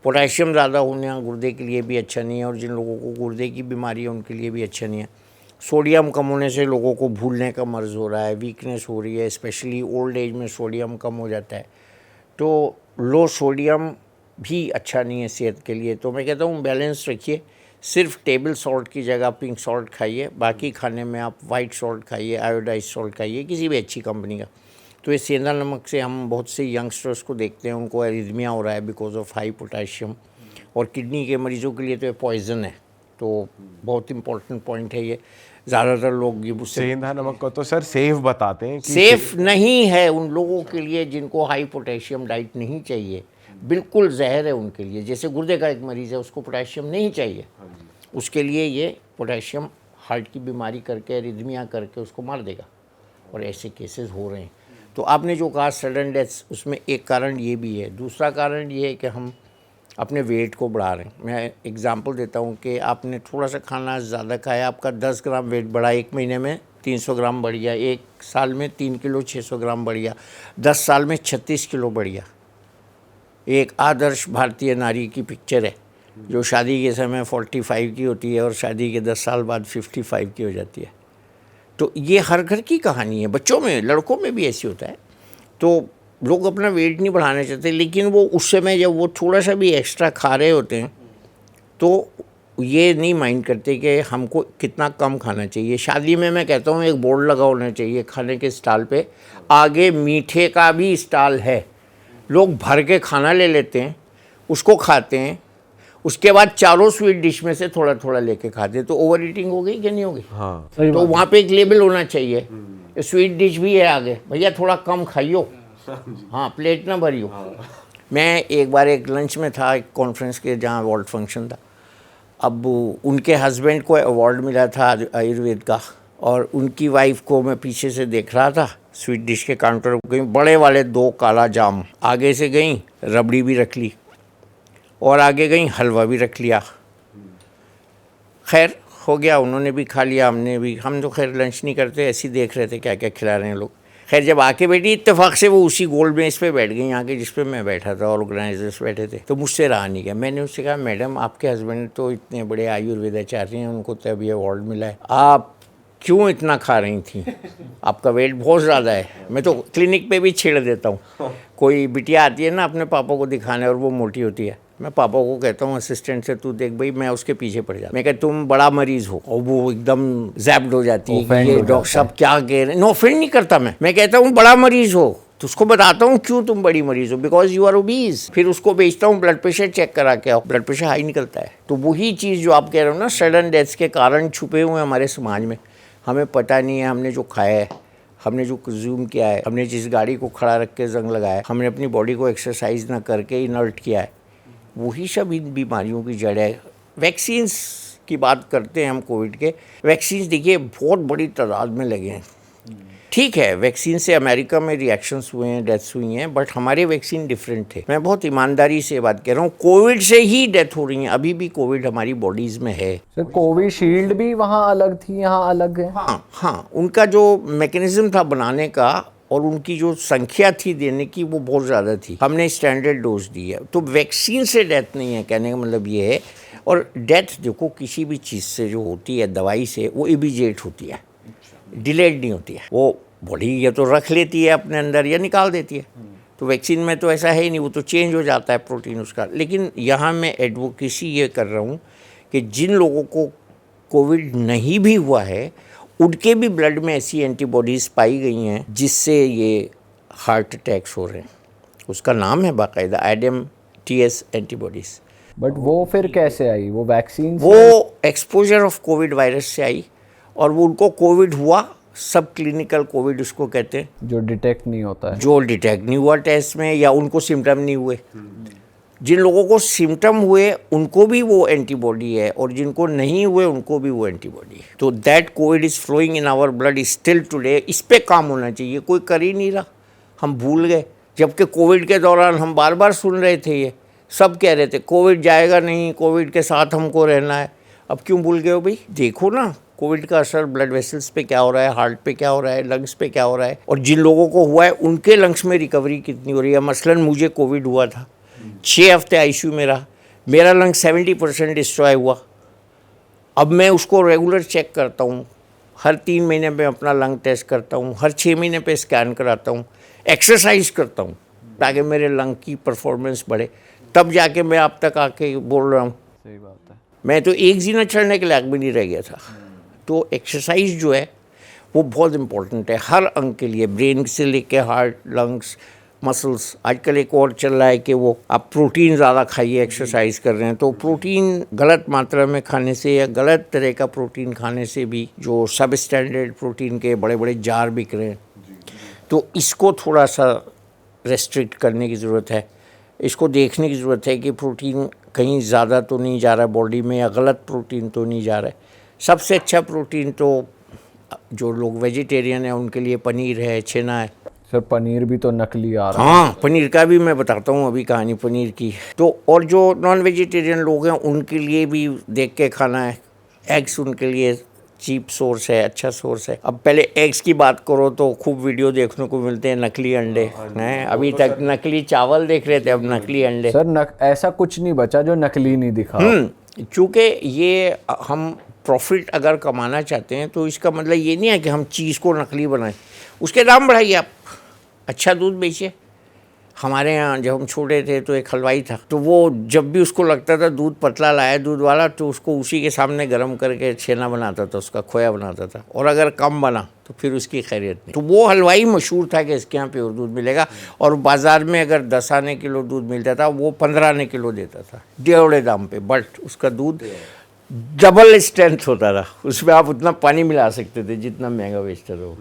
पोटेशियम ज़्यादा होने गुर्दे के लिए भी अच्छा नहीं है, और जिन लोगों को गुर्दे की बीमारी है उनके लिए भी अच्छा नहीं है। सोडियम कम होने से लोगों को भूलने का मर्ज़ हो रहा है, वीकनेस हो रही है, स्पेशली ओल्ड एज में सोडियम कम हो जाता है। तो लो सोडियम भी अच्छा नहीं है सेहत के लिए। तो मैं कहता हूँ बैलेंस रखिए, सिर्फ टेबल सॉल्ट की जगह पिंक सॉल्ट खाइए, बाकी खाने में आप वाइट सॉल्ट खाइए, आयोडाइज सॉल्ट खाइए, किसी भी अच्छी कंपनी का। तो ये सेंधा नमक से हम बहुत से यंगस्टर्स को देखते हैं, उनको एरिथमिया हो रहा है बिकॉज ऑफ हाई पोटेशियम, और किडनी के मरीज़ों के लिए तो ये पॉइजन है। तो बहुत इंपॉर्टेंट पॉइंट है ये। ज़्यादातर लोग ये मुझसे
सेंधा नमक को तो सर सेफ बताते हैं कि
सेफ नहीं है उन लोगों के लिए जिनको हाई पोटेशियम डाइट नहीं चाहिए, बिल्कुल जहर है उनके लिए। जैसे गुर्दे का एक मरीज़ है, उसको पोटेशियम नहीं चाहिए, उसके लिए ये पोटेशियम हार्ट की बीमारी करके, एरिथमिया करके उसको मार देगा, और ऐसे केसेस हो रहे हैं। तो आपने जो कहा सडन डेथ्स, उसमें एक कारण ये भी है। दूसरा कारण ये है कि हम अपने वेट को बढ़ा रहे हैं। मैं एग्जांपल देता हूँ कि आपने थोड़ा सा खाना ज़्यादा खाया, आपका 10 ग्राम वेट बढ़ा, 1 महीने में 300 ग्राम बढ़ गया, 1 साल में 3 किलो 600 ग्राम बढ़ गया, 10 साल में 36 किलो बढ़ गया। एक आदर्श भारतीय नारी की पिक्चर है जो शादी के समय 45 की होती है और शादी के 10 साल बाद 55 की हो जाती है। तो ये हर घर की कहानी है, बच्चों में, लड़कों में भी ऐसी होता है। तो लोग अपना वेट नहीं बढ़ाना चाहते, लेकिन वो उस समय जब वो थोड़ा सा भी एक्स्ट्रा खा रहे होते हैं तो ये नहीं माइंड करते कि हमको कितना कम खाना चाहिए। शादी में मैं कहता हूँ एक बोर्ड लगा होना चाहिए खाने के स्टॉल पे, आगे मीठे का भी स्टॉल है। लोग भर के खाना ले लेते हैं, उसको खाते हैं, उसके बाद चारों स्वीट डिश में से थोड़ा थोड़ा लेके खाते हैं, तो ओवर ईटिंग हो गई कि नहीं हो गई?
हाँ
तो वहाँ पे एक लेबल होना चाहिए, स्वीट डिश भी है आगे, भैया थोड़ा कम खाइयो, हाँ प्लेट ना भरियो। मैं एक बार एक लंच में था, एक कॉन्फ्रेंस के जहाँ अवार्ड फंक्शन था। अब उनके हस्बैंड को अवार्ड मिला था आयुर्वेद का, और उनकी वाइफ को मैं पीछे से देख रहा था। स्वीट डिश के काउंटर पर गई, बड़े वाले 2 काला जाम, आगे से गई रबड़ी भी रख ली और आगे गई हलवा भी रख लिया। खैर हो गया, उन्होंने भी खा लिया, हमने भी। हम तो खैर लंच नहीं करते, ऐसे ही देख रहे थे क्या क्या खिला रहे हैं लोग। खैर जब आके बैठी, इत्तेफाक से वो उसी गोल मेज पे बैठ गई आके जिस पे मैं बैठा था, ऑर्गेनाइजर्स बैठे थे। तो मुझसे रहा नहीं गया, मैंने उससे कहा मैडम आपके हस्बैंड तो इतने बड़े आयुर्वेदाचार्य हैं, उनको तो अभी अवार्ड मिला है, आप क्यों इतना खा रही थी? आपका वेट बहुत ज़्यादा है। मैं तो क्लिनिक पे भी छेड़ देता हूँ। कोई बिटिया आती है ना अपने पापा को दिखाने और वो मोटी होती है, मैं पापा को कहता हूँ असिस्टेंट से, तू देख भाई, मैं उसके पीछे पड़ जाता, मैं कहता तुम बड़ा मरीज हो, और वो एकदम जैप्ड हो जाती है कि ये डॉक्टर साहब क्या कह रहे हैं। नो ऑफेंड नहीं करता मैं कहता हूँ बड़ा मरीज हो, तो उसको बताता हूँ क्यों तुम बड़ी मरीज हो, बिकॉज यू आर ओबीज। फिर उसको भेजता हूँ ब्लड प्रेशर चेक करा के आओ, ब्लड प्रेशर हाई निकलता है। तो वही चीज़ जो आप कह रहे हो ना, सडन डेथ्स के कारण छुपे हुए हैं हमारे समाज में, हमें पता नहीं है। हमने जो खाया है, हमने जो कंज्यूम किया है, हमने जिस गाड़ी को खड़ा रख के जंग लगाया है, हमने अपनी बॉडी को एक्सरसाइज ना करके इनर्ट किया है, वही सब इन बीमारियों की जड़ है। वैक्सीन्स की बात करते हैं हम कोविड के। वैक्सीन्स देखिए बहुत बड़ी तादाद में लगे हैं। ठीक है, वैक्सीन से अमेरिका में रिएक्शंस हुए हैं, डेथ्स हुई हैं, बट हमारे वैक्सीन डिफरेंट थे। मैं बहुत ईमानदारी से बात कर रहा हूँ, कोविड से ही डेथ हो रही है, अभी भी कोविड हमारी बॉडीज़ में है।
सर कोविशील्ड भी वहाँ अलग थी, यहाँ अलग है?
हाँ, उनका जो मैकेनिज्म था बनाने का और उनकी जो संख्या थी देने की, वो बहुत ज़्यादा थी। हमने स्टैंडर्ड डोज दी है, तो वैक्सीन से डेथ नहीं है, कहने का मतलब ये है। और डेथ देखो किसी भी चीज़ से जो होती है, दवाई से, वो इमीडिएट होती है, डिलेड नहीं होती है। वो बॉडी या तो रख लेती है अपने अंदर या निकाल देती है। तो वैक्सीन में तो ऐसा है ही नहीं, वो तो चेंज हो जाता है प्रोटीन उसका। लेकिन यहाँ मैं एडवोकेसी ये कर रहा हूँ कि जिन लोगों को कोविड नहीं भी हुआ है, उनके भी ब्लड में ऐसी एंटीबॉडीज़ पाई गई हैं जिससे ये हार्ट अटैक्स हो रहे हैं। उसका नाम है बाकायदा IDEM-TS एंटीबॉडीज़।
बट वो फिर कैसे आई, वो वैक्सीन?
वो एक्सपोजर ऑफ कोविड वायरस से आई, और वो उनको कोविड हुआ, सब क्लिनिकल कोविड उसको कहते हैं,
जो डिटेक्ट नहीं होता है,
जो डिटेक्ट नहीं हुआ टेस्ट में, या उनको सिम्टम नहीं हुए। जिन लोगों को सिम्टम हुए उनको भी वो एंटीबॉडी है, और जिनको नहीं हुए उनको भी वो एंटीबॉडी है। तो that COVID is flowing in our blood still today. इस पे काम होना चाहिए, कोई कर ही नहीं रहा, हम भूल गए। जबकि कोविड के दौरान हम बार बार सुन रहे थे, ये सब कह रहे थे कोविड जाएगा नहीं, कोविड के साथ हमको रहना है। अब क्यों भूल गए हो भाई? देखो ना कोविड का असर ब्लड वेसल्स पे क्या हो रहा है, हार्ट पे क्या हो रहा है, लंग्स पे क्या हो रहा है, और जिन लोगों को हुआ है उनके लंग्स में रिकवरी कितनी हो रही है। मसलन मुझे कोविड हुआ था, 6 हफ्ते ICU में रहा, मेरा लंग 70% डिस्ट्रॉय हुआ। अब मैं उसको रेगुलर चेक करता हूँ, हर 3 महीने में अपना लंग टेस्ट करता हूँ, हर 6 महीने पे स्कैन कराता हूँ, एक्सरसाइज करता हूँ ताकि मेरे लंग की परफॉर्मेंस बढ़े, तब जाके मैं आप तक आके बोल रहा हूँ।
सही बात है।
मैं तो एक जीना चढ़ने के लायक भी नहीं रह गया था। तो एक्सरसाइज जो है वो बहुत इम्पोर्टेंट है हर अंग के लिए, ब्रेन से लेके हार्ट, लंग्स, मसल्स। आजकल एक और चल रहा है कि वो आप प्रोटीन ज़्यादा खाइए, एक्सरसाइज कर रहे हैं तो प्रोटीन गलत मात्रा में खाने से या गलत तरह का प्रोटीन खाने से भी, जो सब स्टैंडर्ड प्रोटीन के बड़े बड़े जार बिक रहे हैं, तो इसको थोड़ा सा रेस्ट्रिक्ट करने की ज़रूरत है। इसको देखने की ज़रूरत है कि प्रोटीन कहीं ज़्यादा तो नहीं जा रहा है बॉडी में, या गलत प्रोटीन तो नहीं जा रहा है। सबसे अच्छा प्रोटीन तो जो लोग वेजिटेरियन हैं उनके लिए पनीर है, छेना है।
सर पनीर भी तो नकली आ रहा है।
हाँ, पनीर का भी मैं बताता हूँ अभी कहानी पनीर की। तो और जो नॉन वेजिटेरियन लोग हैं उनके लिए भी देख के खाना है। एग्स उनके लिए चीप सोर्स है, अच्छा सोर्स है। अब पहले एग्स की बात करो तो खूब वीडियो देखने को मिलते हैं, नकली अंडे हैं। अभी तक नकली चावल देख रहे थे, अब नकली अंडे।
सर ऐसा कुछ नहीं बचा जो नकली नहीं दिखा।
क्योंकि ये हम प्रॉफिट अगर कमाना चाहते हैं तो इसका मतलब ये नहीं है कि हम चीज़ को नकली बनाएं। उसके दाम बढ़ाइए, आप अच्छा दूध बेचिए, हमारे यहाँ जब हम छोटे थे तो एक हलवाई था, तो वो जब भी उसको लगता था दूध पतला लाया दूध वाला, तो उसको उसी के सामने गर्म करके छेना बनाता था, उसका खोया बनाता था, और अगर कम बना तो फिर उसकी खैरियत नहीं। तो वो हलवाई मशहूर था कि इसके यहाँ प्योर दूध मिलेगा, और बाज़ार में अगर 10 आने किलो दूध मिलता था वो 15 आने किलो देता था डेढ़े दाम पे, बट उसका दूध डबल स्ट्रेंथ होता था, उसमें आप उतना पानी मिला सकते थे जितना महंगा बेचता था वो।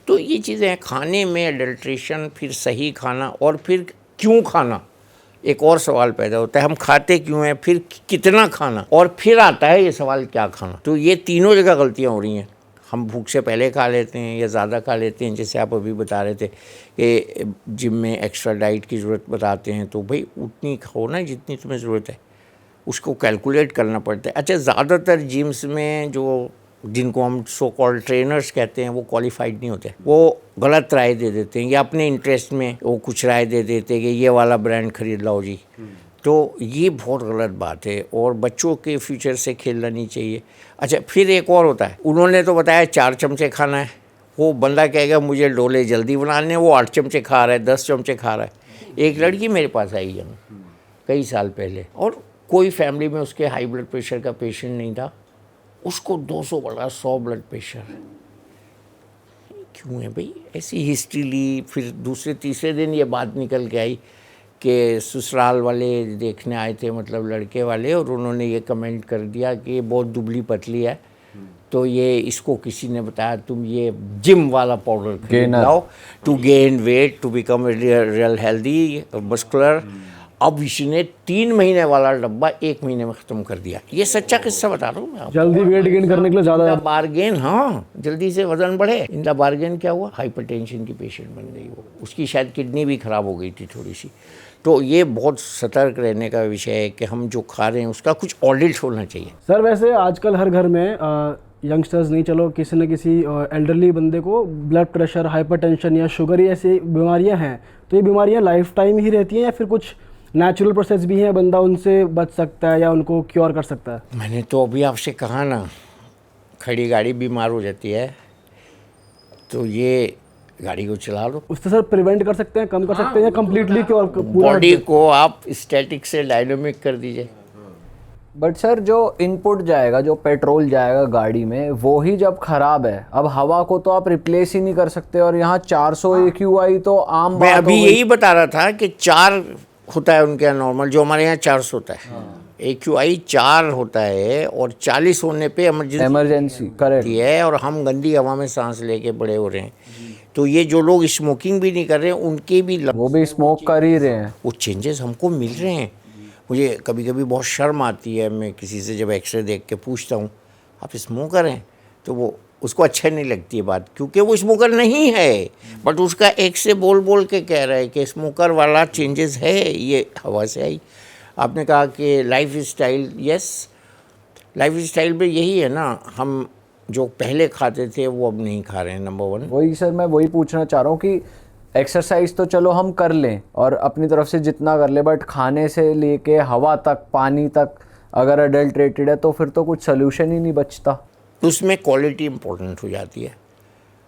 तो ये चीज़ें हैं खाने में, एडल्ट्रेशन, फिर सही खाना, और फिर क्यों खाना, एक और सवाल पैदा होता है, हम खाते क्यों हैं, फिर कितना खाना, और फिर आता है ये सवाल क्या खाना। तो ये तीनों जगह गलतियाँ हो रही हैं। हम भूख से पहले खा लेते हैं या ज़्यादा खा लेते हैं, जैसे आप अभी बता रहे थे कि जिम में एक्स्ट्रा डाइट की ज़रूरत बताते हैं, तो भाई उतनी खाओ ना जितनी तुम्हें ज़रूरत है, उसको कैलकुलेट करना पड़ता है। अच्छा, ज़्यादातर जिम्स में जो जिनको हम सो कॉल्ड ट्रेनर्स कहते हैं वो क्वालिफाइड नहीं होते, वो गलत राय दे देते हैं या अपने इंटरेस्ट में वो कुछ राय दे देते हैं कि ये वाला ब्रांड खरीद लाओ जी। तो ये बहुत गलत बात है, और बच्चों के फ्यूचर से खेलना नहीं चाहिए। अच्छा, फिर एक और होता है, उन्होंने तो बताया 4 चमचे खाना है, वो बंदा कहेगा मुझे डोले जल्दी बनाने, वो 8 चमचे खा रहा है, 10 चमचे खा रहा है। एक लड़की मेरे पास आई है कई साल पहले, और कोई फैमिली में उसके हाई ब्लड प्रेशर का पेशेंट नहीं था, उसको 200 बढ़ा 100 ब्लड प्रेशर। क्यों है भाई? ऐसी हिस्ट्री ली, फिर दूसरे तीसरे दिन ये बात निकल के आई कि ससुराल वाले देखने आए थे, मतलब लड़के वाले, और उन्होंने ये कमेंट कर दिया कि ये बहुत दुबली पतली है, तो ये इसको किसी ने बताया तुम ये जिम वाला पाउडर खरीद लाओ to gain weight, to become real healthy muscular. अब इसने 3 महीने वाला डब्बा 1 महीने में ख़त्म कर दिया। ये सच्चा किस्सा बता रहा हूँ मैं आपको।
जल्दी वेट गेन करने के लिए ज़्यादा
बार्गेन, हाँ, जल्दी से वजन बढ़े। इन द बार्गेन क्या हुआ, हाइपरटेंशन की पेशेंट बन गई वो, उसकी शायद किडनी भी ख़राब हो गई थी थोड़ी सी। तो ये बहुत सतर्क रहने का विषय है कि हम जो खा रहे हैं उसका कुछ ऑडिट होना चाहिए।
सर वैसे आजकल हर घर में यंगस्टर्स नहीं, चलो किसी न किसी एल्डरली बंदे को ब्लड प्रेशर, हाइपरटेंशन या शुगर, ये ऐसी बीमारियां हैं, तो ये बीमारियां लाइफ टाइम ही रहती हैं या फिर कुछ नेचुरल प्रोसेस भी हैं, बंदा उनसे बच सकता है या उनको क्योर कर सकता है?
मैंने तो अभी आपसे कहा ना, खड़ी गाड़ी बीमार हो जाती है तो ये गाड़ी को चला लो।
उससे सर प्रिवेंट कर सकते हैं, कम कर सकते हैं या कम्प्लीटली क्योर पूरा?
बॉडी को आप स्टैटिक से डायनामिक कर दीजिए।
बट सर जो इनपुट जाएगा, जो पेट्रोल जाएगा गाड़ी में, वो ही जब खराब है, अब हवा को तो आप रिप्लेस ही नहीं कर सकते, और यहाँ 400 AQI तो आम
मैं
बात
अभी
हो गई।
यही बता रहा था कि 4 होता है उनके यहाँ नॉर्मल, जो हमारे यहाँ 400 होता है। AQI 4 होता है, और 40 होने पे
इमरजेंसी करेक्ट
है, और हम गंदी हवा में सांस लेके बड़े हो रहे हैं। तो ये जो लोग स्मोकिंग भी नहीं कर रहे हैं उनके भी
वो भी स्मोक कर ही रहे हैं।
वो चेंजेस हमको मिल रहे हैं। मुझे कभी कभी बहुत शर्म आती है, मैं किसी से जब एक्सरे देख के पूछता हूँ आप स्मोकर हैं, तो वो उसको अच्छा नहीं लगती है बात, क्योंकि वो स्मोकर नहीं है, बट उसका एक से बोल बोल के कह रहा है कि स्मोकर वाला चेंजेस है, ये हवा से आई। आपने कहा कि life style, yes, life style में यही है ना, हम जो पहले खाते थे वो अब नहीं खा रहे हैं, नंबर 1।
वही सर मैं वही पूछना चाह रहा हूँ कि एक्सरसाइज तो चलो हम कर लें और अपनी तरफ से जितना कर ले, बट खाने से लेके हवा तक, पानी तक अगर अडल्ट्रेटेड है तो फिर तो कुछ सोल्यूशन ही नहीं बचता।
उसमें क्वालिटी इंपॉर्टेंट हो जाती है।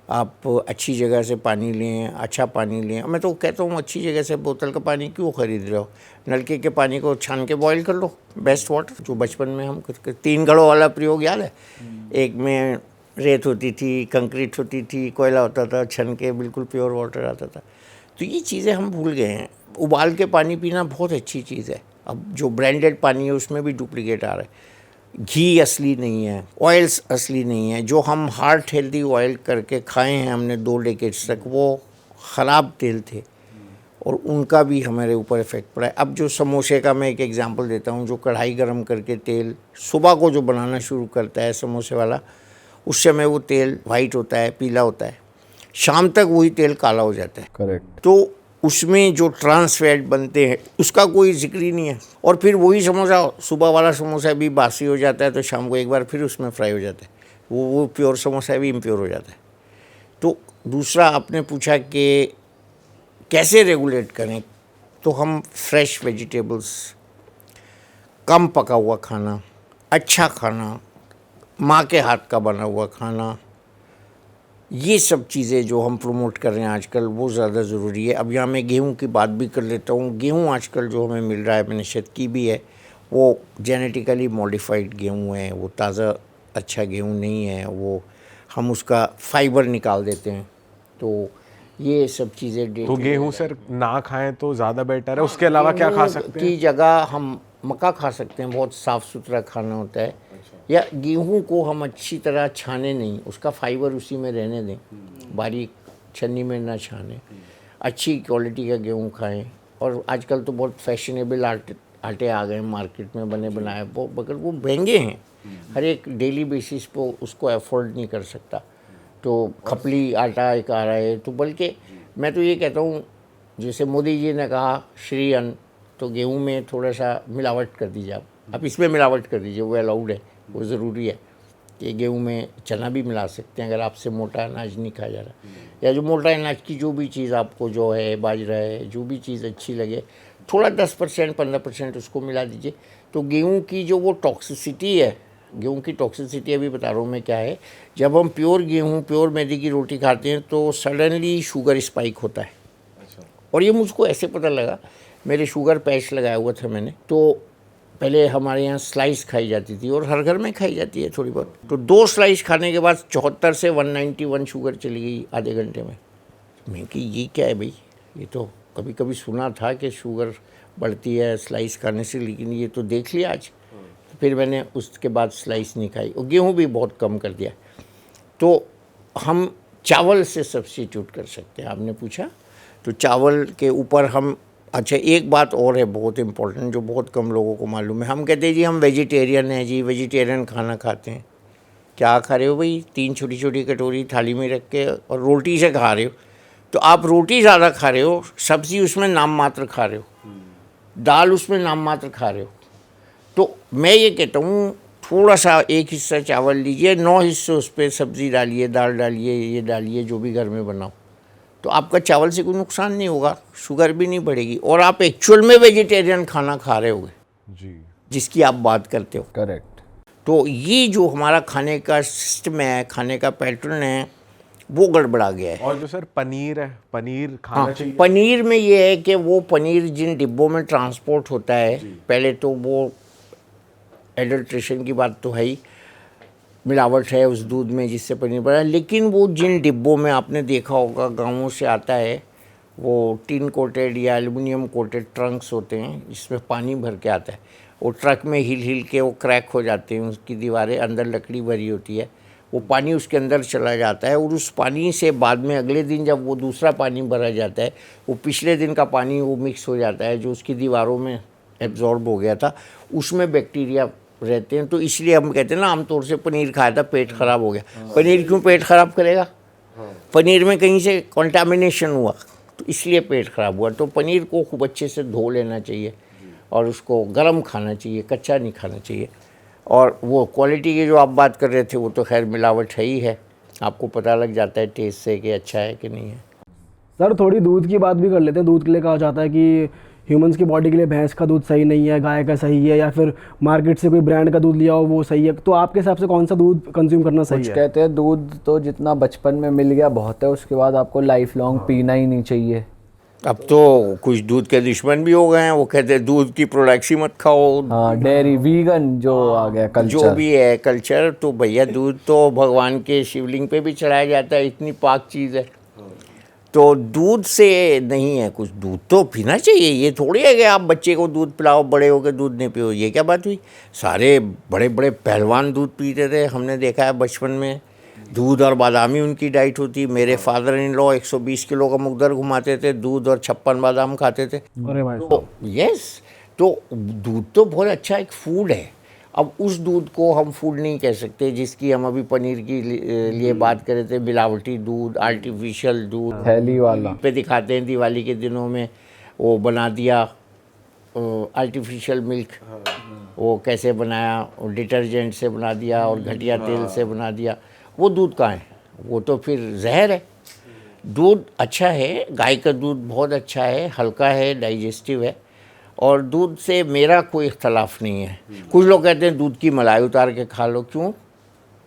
आप अच्छी जगह से पानी लें, अच्छा पानी लें। मैं तो कहता हूँ अच्छी जगह से बोतल का पानी क्यों ख़रीद रहे हो, नलके के पानी को छान के बॉईल कर लो, बेस्ट वाटर। जो बचपन में हम 3 घड़ों वाला प्रयोग याद है, एक में रेत होती थी, कंक्रीट होती थी, कोयला होता था, छन के बिल्कुल प्योर वाटर आता था। तो ये चीज़ें हम भूल गए हैं। उबाल के पानी पीना बहुत अच्छी चीज़ है। अब जो ब्रांडेड पानी है उसमें भी डुप्लीकेट आ रहा है, घी असली नहीं है, ऑयल्स असली नहीं है। जो हम हार्ट हेल्दी ऑयल करके खाए हैं हमने 2 डेकेड्स तक, वो ख़राब तेल थे और उनका भी हमारे ऊपर इफ़ेक्ट पड़ा है। अब जो समोसे का मैं एक एग्जांपल देता हूँ, जो कढ़ाई गरम करके तेल सुबह को जो बनाना शुरू करता है समोसे वाला, उस समय वो तेल वाइट होता है, पीला होता है, शाम तक वही तेल काला हो जाता है।
करेक्ट।
तो उसमें जो ट्रांस फैट बनते हैं उसका कोई जिक्र ही नहीं है। और फिर वही समोसा, सुबह वाला समोसा भी बासी हो जाता है तो शाम को एक बार फिर उसमें फ्राई हो जाता है, वो प्योर समोसा भी इम्प्योर हो जाता है। तो दूसरा आपने पूछा कि कैसे रेगुलेट करें, तो हम फ्रेश वेजिटेबल्स, कम पका हुआ खाना, अच्छा खाना, माँ के हाथ का बना हुआ खाना, ये सब चीज़ें जो हम प्रमोट कर रहे हैं आजकल वो ज़्यादा ज़रूरी है। अब यहाँ मैं गेहूं की बात भी कर लेता हूँ। गेहूं आजकल जो हमें मिल रहा है, मैंने की भी है, वो जेनेटिकली मॉडिफाइड गेहूं है, वो ताज़ा अच्छा गेहूं नहीं है, वो हम उसका फाइबर निकाल देते हैं। तो ये सब चीज़ें
तो गेहूं सर ना खाएं तो ज़्यादा बेटर है, उसके अलावा क्या खा सकते हैं?
की जगह हम मक्का खा सकते हैं, बहुत साफ़ सुथरा खाना होता है। या गेहूं को हम अच्छी तरह छाने नहीं, उसका फाइबर उसी में रहने दें, बारीक छन्नी में ना छाने, अच्छी क्वालिटी का गेहूं खाएं। और आजकल तो बहुत फैशनेबल आटे आ गए हैं मार्केट में बने बनाए, वो मगर वो महंगे हैं, हर एक डेली बेसिस पे उसको अफोर्ड नहीं कर सकता। तो खपली आटा एक आ रहा है, तो बल्कि मैं तो ये कहता हूँ, जैसे मोदी जी ने कहा श्री अन्न, तो गेहूं में थोड़ा सा मिलावट कर दीजिए आप इसमें मिलावट कर दीजिए, वो अलाउड है, वो ज़रूरी है कि गेहूं में चना भी मिला सकते हैं अगर आपसे मोटा अनाज नहीं खाया जा रहा, या जो मोटा अनाज की जो भी चीज़ आपको जो है, बाजरा है, जो भी चीज़ अच्छी लगे, थोड़ा 10% 15% उसको मिला दीजिए। तो गेहूं की जो वो टॉक्सिसिटी है, गेहूं की टॉक्सिसिटी अभी बता रहा हूँ मैं क्या है, जब हम प्योर गेहूं प्योर मैदे की रोटी खाते हैं तो सडनली शुगर स्पाइक होता है। और ये मुझको ऐसे पता लगा, मेरे शुगर पैच लगाया हुआ था मैंने, तो पहले हमारे यहाँ स्लाइस खाई जाती थी और हर घर में खाई जाती है थोड़ी बहुत, तो 2 स्लाइस खाने के बाद 74 से 191 शुगर चली गई आधे घंटे में। मैं कि ये क्या है भाई, ये तो कभी कभी सुना था कि शुगर बढ़ती है स्लाइस खाने से, लेकिन ये तो देख लिया आज। तो फिर मैंने उसके बाद स्लाइस नहीं खाई और गेहूँ भी बहुत कम कर दिया। तो हम चावल से सब्स्टिट्यूट कर सकते हैं, आपने पूछा, तो चावल के ऊपर हम, अच्छा एक बात और है बहुत इम्पोर्टेंट जो बहुत कम लोगों को मालूम है, हम कहते हैं जी हम वेजिटेरियन हैं जी, वेजिटेरियन खाना खाते हैं। क्या खा रहे हो भाई, 3 छोटी छोटी कटोरी थाली में रख के और रोटी से खा रहे हो, तो आप रोटी ज़्यादा खा रहे हो, सब्ज़ी उसमें नाम मात्र खा रहे हो, दाल उसमें नाम मात्र खा रहे हो। तो मैं ये कहता हूँ थोड़ा सा एक हिस्सा चावल लीजिए, 9 हिस्से उस पर सब्ज़ी डालिए, दाल डालिए, ये डालिए जो भी घर में बनाओ, तो आपका चावल से कोई नुकसान नहीं होगा, शुगर भी नहीं बढ़ेगी और आप एक्चुअल में वेजिटेरियन खाना खा रहे होगे
जी,
जिसकी आप बात करते हो।
करेक्ट।
तो ये जो हमारा खाने का सिस्टम है, खाने का पैटर्न है, वो गड़बड़ा गया है।
और जो सर पनीर है, पनीर खाना
हाँ,
चाहिए?
पनीर में ये है कि वो पनीर जिन डिब्बों में ट्रांसपोर्ट होता है, पहले तो वो एडल्ट्रेशन की बात तो है ही, मिलावट है उस दूध में जिससे पनीर बना, लेकिन वो जिन डिब्बों में आपने देखा होगा गांवों से आता है, वो टिन कोटेड या एल्युमिनियम कोटेड ट्रंक्स होते हैं जिसमें पानी भर के आता है, वो ट्रक में हिल हिल के वो क्रैक हो जाते हैं, उसकी दीवारें, अंदर लकड़ी भरी होती है, वो पानी उसके अंदर चला जाता है और उस पानी से बाद में अगले दिन जब वो दूसरा पानी भरा जाता है, वो पिछले दिन का पानी वो मिक्स हो जाता है जो उसकी दीवारों में एब्जॉर्ब हो गया था, उसमें बैक्टीरिया रहते हैं। तो इसलिए हम कहते हैं ना, आमतौर से पनीर खाया था पेट खराब हो गया। पनीर क्यों पेट खराब करेगा, पनीर में कहीं से कंटामिनेशन हुआ तो इसलिए पेट खराब हुआ। तो पनीर को खूब अच्छे से धो लेना चाहिए और उसको गर्म खाना चाहिए, कच्चा नहीं खाना चाहिए। और वो क्वालिटी की जो आप बात कर रहे थे, वो तो खैर मिलावट है ही है, आपको पता लग जाता है टेस्ट से कि अच्छा है कि नहीं है।
सर थोड़ी दूध की बात भी कर लेते हैं। दूध के लिए कहा जाता है कि ह्यूमंस की बॉडी के लिए भैंस का दूध सही नहीं है, गाय का सही है, या फिर मार्केट से कोई ब्रांड का दूध लिया हो वो सही है। तो आपके हिसाब से कौन सा दूध कंज्यूम करना सही
कुछ
है?
कहते हैं दूध तो जितना बचपन में मिल गया बहुत है, उसके बाद आपको लाइफ लॉन्ग पीना ही नहीं चाहिए।
अब तो कुछ दूध के दुश्मन भी हो गए हैं, वो कहते हैं दूध की प्रोडक्ट्स ही मत खाओ,
हाँ, डेयरी वीगन जो आ गया कल्चर,
जो भी है कल्चर। तो भैया दूध तो भगवान के शिवलिंग पे भी चढ़ाया जाता है, इतनी पाक चीज़ है, तो दूध से नहीं है कुछ। दूध तो पीना चाहिए, ये थोड़ी है कि आप बच्चे को दूध पिलाओ, बड़े होकर दूध नहीं पियो, ये क्या बात हुई। सारे बड़े बड़े पहलवान दूध पीते थे, हमने देखा है बचपन में, दूध और बादाम ही उनकी डाइट होती। मेरे फादर इन लॉ 120 किलो का मुकदर घुमाते थे, दूध और 56 बादाम खाते थे।
अरे भाई
तो यस, तो दूध तो बहुत अच्छा एक फूड है। अब उस दूध को हम फूड नहीं कह सकते, जिसकी हम अभी पनीर की लिए बात कर रहे थे, मिलावटी दूध, आर्टिफिशियल दूध
थैली वाला
पे दिखाते हैं दिवाली के दिनों में, वो बना दिया आर्टिफिशियल मिल्क, वो कैसे बनाया, डिटर्जेंट से बना दिया और घटिया तेल से बना दिया, वो दूध कहाँ है, वो तो फिर जहर है। दूध अच्छा है, गाय का दूध बहुत अच्छा है, हल्का है, डाइजेस्टिव है, और दूध से मेरा कोई इख्तलाफ नहीं है। कुछ लोग कहते हैं दूध की मलाई उतार के खा लो, क्यों?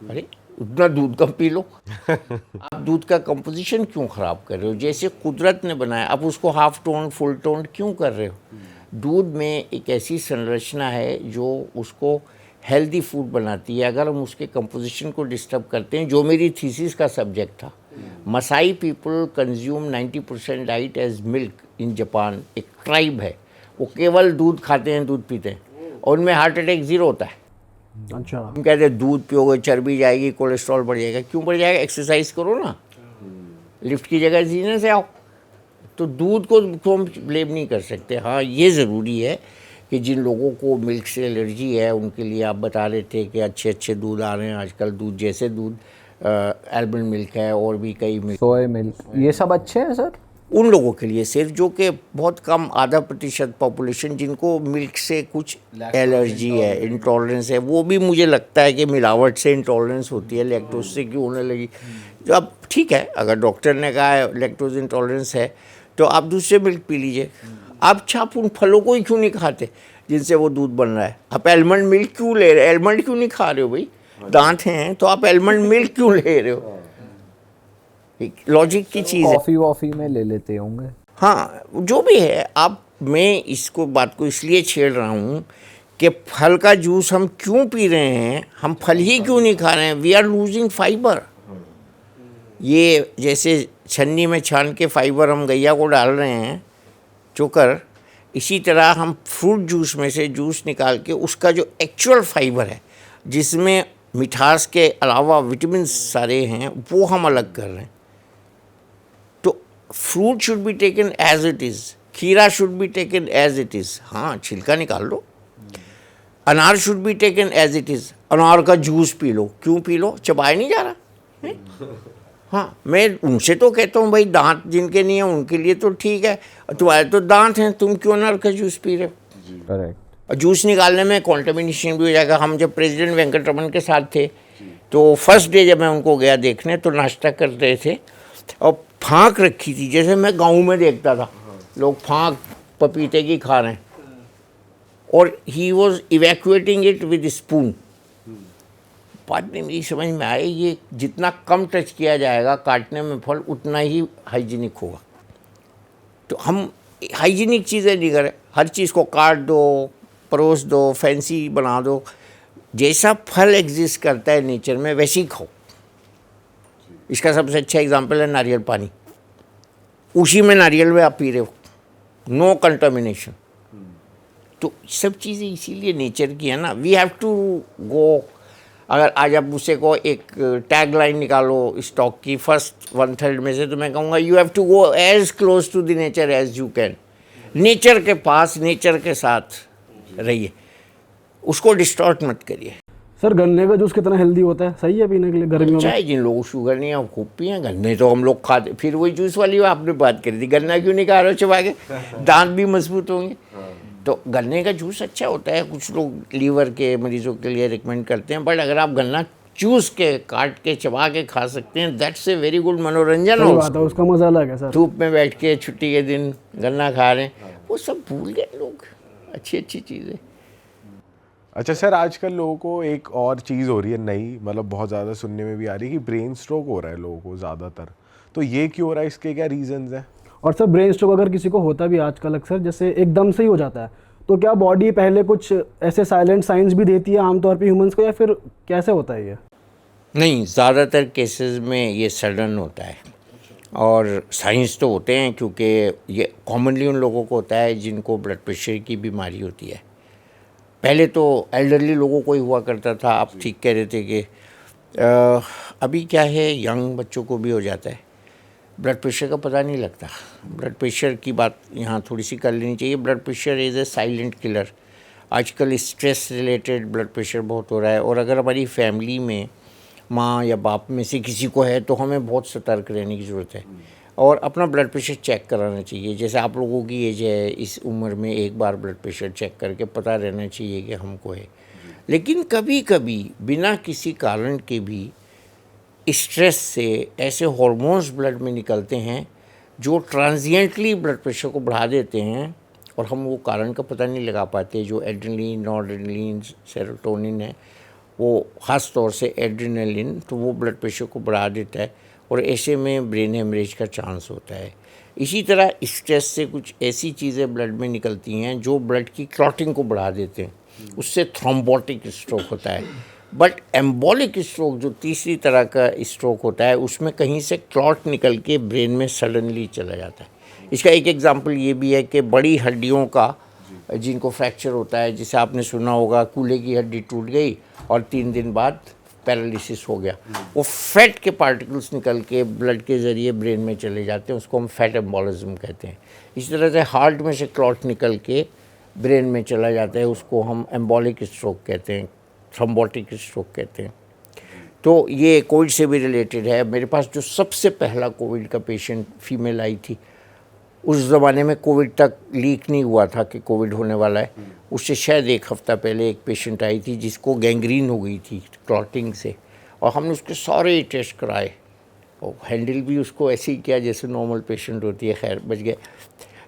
अरे उतना दूध कम पी लो। आप दूध का कंपोजिशन क्यों ख़राब कर रहे हो? जैसे कुदरत ने बनाया, आप उसको हाफ टोन फुल टोन क्यों कर रहे हो? दूध में एक ऐसी संरचना है जो उसको हेल्दी फूड बनाती है। अगर हम उसके कंपोजिशन को डिस्टर्ब करते हैं, जो मेरी थीसिस का सब्जेक्ट था, Maasai people consume 90% diet as milk in Japan. एक ट्राइब है, वो केवल दूध खाते हैं, दूध पीते हैं, और उनमें हार्ट अटैक ज़ीरो होता है।
अच्छा।
हम कहते हैं दूध पियोगे चर्बी जाएगी, कोलेस्ट्रॉल बढ़ जाएगा। क्यों बढ़ जाएगा? एक्सरसाइज करो ना, लिफ्ट की जगह जीने से आओ। तो दूध को हम ब्लेम नहीं कर सकते। हाँ, ये ज़रूरी है कि जिन लोगों को मिल्क से एलर्जी है उनके लिए आप बता रहे थे कि अच्छे अच्छे दूध आ रहे हैं आजकल। दूध जैसे दूध आलमंड मिल्क है और भी कई मिल्क,
सोया मिल्क, ये सब अच्छे हैं सर?
उन लोगों के लिए सिर्फ, जो कि बहुत कम, आधा प्रतिशत पॉपुलेशन जिनको मिल्क से कुछ एलर्जी है, इंटॉलरेंस है। वो भी मुझे लगता है कि मिलावट से इंटॉलरेंस होती है, लैक्टोज से क्यों होने लगी। तो अब ठीक है, अगर डॉक्टर ने कहा है लैक्टोज इंटॉलरेंस है तो आप दूसरे मिल्क पी लीजिए। आप छाप उन फलों को ही क्यों नहीं खाते जिनसे वो दूध बन रहा है? आप एलमंड मिल्क क्यों ले रहे हो? एलमंड क्यों नहीं खा रहे हो भाई? दांत हैं तो आप एलमंड मिल्क क्यों ले रहे हो? लॉजिक की चीज़ है।
कॉफ़ी वॉफ़ी में ले लेते होंगे।
हाँ, जो भी है, आप, मैं इसको बात को इसलिए छेड़ रहा हूँ कि फल का जूस हम क्यों पी रहे हैं, हम फल ही क्यों नहीं खा रहे हैं? We are losing fibre. ये जैसे छन्नी में छान के फाइबर हम गैया को डाल रहे हैं चोकर, इसी तरह हम फ्रूट जूस में से जूस निकाल के उसका जो एक्चुअल फाइबर है, जिसमें मिठास के अलावा विटामिन सारे हैं, वो हम अलग कर रहे हैं। तो fruit should be taken as it is, kheera should be taken as it is. हाँ, छिलका निकाल लो। Anar should be taken as it is, अनार का जूस पी लो। क्यों पी लो? चबाया नहीं जा रहा है? हाँ, मैं उनसे तो कहता हूँ भाई, दांत जिनके नहीं है उनके लिए तो ठीक है, तुम्हारे तो दांत हैं, तुम क्यों अनार का जूस पी रहे हो?
करेक्ट।
और जूस निकालने में कॉन्टेमिनेशन भी हो जाएगा। हम जब प्रेसिडेंट वेंकटरमन के साथ थे तो फर्स्ट डे जब मैं उनको गया देखने, तो नाश्ता कर रहे थे और फाँक रखी थी, जैसे मैं गाँव में देखता था लोग फाँक पपीते की खा रहे हैं, और he was evacuating it with spoon. बाद में मेरी समझ में आए, ये जितना कम टच किया जाएगा काटने में फल, उतना ही हाइजीनिक होगा। तो हम हाइजीनिक चीज़ें नहीं करें, हर चीज़ को काट दो, परोस दो, फैंसी बना दो। जैसा फल एग्जिस्ट करता है नेचर में वैसे ही खाओ। इसका सबसे अच्छा एग्जांपल है नारियल पानी। उसी में नारियल में आप पी रहे हो, नो कंटामिनेशन। तो सब चीज़ें इसीलिए नेचर की है ना। We have to go. अगर आज आप मुझसे को एक टैग लाइन निकालो स्टॉक की फर्स्ट 1/3 में से, तो मैं कहूँगा you have to go as close to the nature as you can. Nature के पास, नेचर के साथ रहिए, उसको डिस्टॉर्ट मत करिए।
सर, गन्ने का जूस कितना हेल्दी होता है? सही है पीने के लिए गर्मियों में?
चाहे जिन लोगों को शुगर नहीं है वो खूब पिए। गन्ने तो हम लोग खाते, फिर वही जूस वाली आपने बात करी थी, गन्ना क्यों नहीं खा रहे हो चबा के? दांत भी मजबूत होंगे। तो गन्ने का जूस अच्छा होता है, कुछ लोग लीवर के मरीजों के लिए रिकमेंड करते हैं। बट अगर आप गन्ना चूस के, काट के, चबा के खा सकते हैं, दैट्स ए वेरी गुड मनोरंजन।
सही बात है, उसका मजा अलग है सर।
धूप में बैठ के छुट्टी के दिन गन्ना खा रहे हैं, वो सब भूल गए लोग, अच्छी अच्छी चीज़ें।
अच्छा सर, आजकल लोगों को एक और चीज़ हो रही है नई, मतलब बहुत ज़्यादा सुनने में भी आ रही है कि ब्रेन स्ट्रोक हो रहा है लोगों को ज़्यादातर। तो ये क्यों हो रहा है, इसके क्या रीजंस हैं?
और सर, ब्रेन स्ट्रोक अगर किसी को होता भी आजकल अक्सर, जैसे एकदम से ही हो जाता है, तो क्या बॉडी पहले कुछ ऐसे साइलेंट साइंस भी देती है आमतौर पे ह्यूमंस को, या फिर कैसे होता है ये?
नहीं, ज़्यादातर केसेस में ये सडन होता है, और साइंस तो होते हैं क्योंकि ये कॉमनली उन लोगों को होता है जिनको ब्लड प्रेशर की बीमारी होती है। पहले तो एल्डरली लोगों को ही हुआ करता था। आप ठीक कह रहे थे कि अभी क्या है, यंग बच्चों को भी हो जाता है। ब्लड प्रेशर का पता नहीं लगता। ब्लड प्रेशर की बात यहाँ थोड़ी सी कर लेनी चाहिए। Blood pressure is a silent killer. आजकल स्ट्रेस रिलेटेड ब्लड प्रेशर बहुत हो रहा है, और अगर हमारी फैमिली में माँ या बाप में से किसी को है तो हमें बहुत सतर्क रहने की ज़रूरत है, और अपना ब्लड प्रेशर चेक कराना चाहिए। जैसे आप लोगों की एज है, इस उम्र में एक बार ब्लड प्रेशर चेक करके पता रहना चाहिए कि हमको है। लेकिन कभी कभी बिना किसी कारण के भी स्ट्रेस से ऐसे हार्मोन्स ब्लड में निकलते हैं जो ट्रांजिएंटली ब्लड प्रेशर को बढ़ा देते हैं, और हम वो कारण का पता नहीं लगा पाते। जो एड्रेनलिन, नॉरएड्रेनलिन, सेरोटोनिन है, वो ख़ास तौर से एड्रेनलिन, तो वो ब्लड प्रेशर को बढ़ा देता है और ऐसे में ब्रेन हेमरेज का चांस होता है। इसी तरह स्ट्रेस से कुछ ऐसी चीज़ें ब्लड में निकलती हैं जो ब्लड की क्लॉटिंग को बढ़ा देते हैं, उससे थ्रोम्बोटिक स्ट्रोक होता है। बट एम्बोलिक स्ट्रोक जो तीसरी तरह का स्ट्रोक होता है, उसमें कहीं से क्लॉट निकल के ब्रेन में सडनली चला जाता है। इसका एक एग्जांपल ये भी है कि बड़ी हड्डियों का जिनको फ्रैक्चर होता है, जिसे आपने सुना होगा कूल्हे की हड्डी टूट गई और 3 दिन बाद पैरालिसिस हो गया, वो फैट के पार्टिकल्स निकल के ब्लड के ज़रिए ब्रेन में चले जाते हैं, उसको हम फैट एम्बोलिज्म कहते हैं। इसी तरह से हार्ट में से क्लॉट निकल के ब्रेन में चला जाता है, उसको हम एम्बोलिक स्ट्रोक कहते हैं, थ्रोम्बोटिक स्ट्रोक कहते हैं। तो ये कोविड से भी रिलेटेड है। मेरे पास जो सबसे पहला कोविड का पेशेंट फीमेल आई थी, उस ज़माने में कोविड तक लीक नहीं हुआ था कि कोविड होने वाला है। उससे शायद 1 हफ़्ता पहले एक पेशेंट आई थी जिसको गैंग्रीन हो गई थी क्लॉटिंग से, और हमने उसके सारे टेस्ट कराए और हैंडल भी उसको ऐसे ही किया जैसे नॉर्मल पेशेंट होती है, खैर बच गए।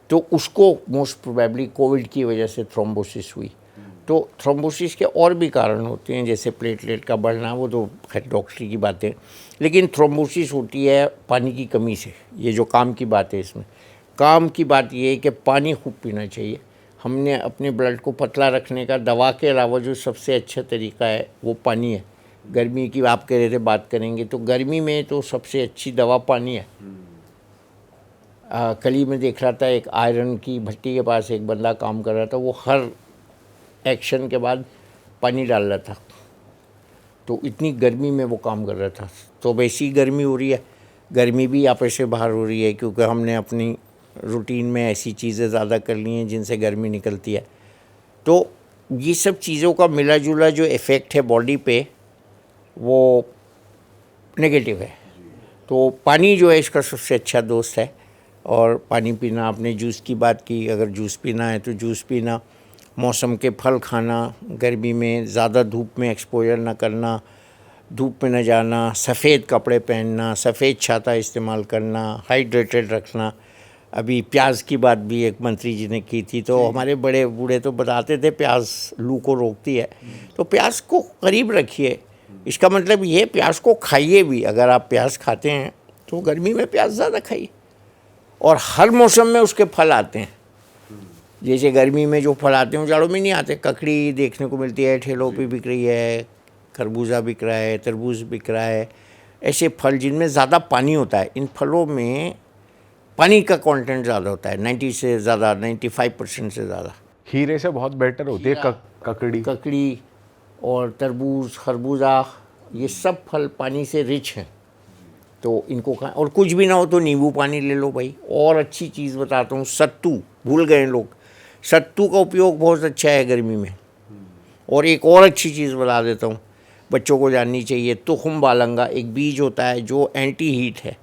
तो उसको मोस्ट प्रोबेबली कोविड की वजह से थ्रोम्बोसिस हुई। तो थ्रोम्बोसिस के और भी कारण होते हैं, जैसे प्लेटलेट का बढ़ना, वो तो खैर डॉक्टरी की बातें, लेकिन थ्रोम्बोसिस होती है पानी की कमी से। ये जो काम की बात है, इसमें काम की बात ये है कि पानी खूब पीना चाहिए। हमने अपने ब्लड को पतला रखने का दवा के अलावा जो सबसे अच्छा तरीका है वो पानी है। गर्मी की आप कह रहे थे बात करेंगे, तो गर्मी में तो सबसे अच्छी दवा पानी है। कल ही मैं देख रहा था, एक आयरन की भट्टी के पास एक बंदा काम कर रहा था, वो हर एक्शन के बाद पानी डाल रहा था, तो इतनी गर्मी में वो काम कर रहा था। तो वैसी गर्मी हो रही है, गर्मी भी आप से बाहर हो रही है, क्योंकि हमने अपनी रूटीन में ऐसी चीज़ें ज़्यादा कर ली हैं जिनसे गर्मी निकलती है। तो ये सब चीज़ों का मिला जुला जो इफ़ेक्ट है बॉडी पे, वो नेगेटिव है। तो पानी जो है इसका सबसे अच्छा दोस्त है, और पानी पीना। आपने जूस की बात की, अगर जूस पीना है तो जूस पीना, मौसम के फल खाना, गर्मी में ज़्यादा धूप में एक्सपोजर ना करना, धूप में न जाना, सफ़ेद कपड़े पहनना, सफ़ेद छाता इस्तेमाल करना, हाइड्रेटेड रखना। अभी प्याज की बात भी एक मंत्री जी ने की थी, तो हमारे बड़े बूढ़े तो बताते थे प्याज लू को रोकती है, तो प्याज को करीब रखिए। इसका मतलब ये प्याज को खाइए भी। अगर आप प्याज खाते हैं तो गर्मी में प्याज ज़्यादा खाइए, और हर मौसम में उसके फल आते हैं। जैसे गर्मी में जो फल आते हैं वो जाड़ों में नहीं आते। ककड़ी देखने को मिलती है, ठेलों पे बिक रही है, खरबूजा बिक रहा है, तरबूज बिक रहा है। ऐसे फल जिनमें ज़्यादा पानी होता है, इन फलों में पानी का कंटेंट ज़्यादा होता है, 90 से ज़्यादा, 95% से ज़्यादा।
खीरे से बहुत बेटर होती है
ककड़ी और तरबूज, खरबूजा, ये सब फल पानी से रिच हैं, तो इनको खाएं। और कुछ भी ना हो तो नींबू पानी ले लो भाई। और अच्छी चीज़ बताता हूँ, सत्तू भूल गए लोग, सत्तू का उपयोग बहुत अच्छा है गर्मी में। और एक और अच्छी चीज़ बता देता हूँ, बच्चों को जाननी चाहिए। तुखम बालंगा एक बीज होता है जो एंटी हीट है,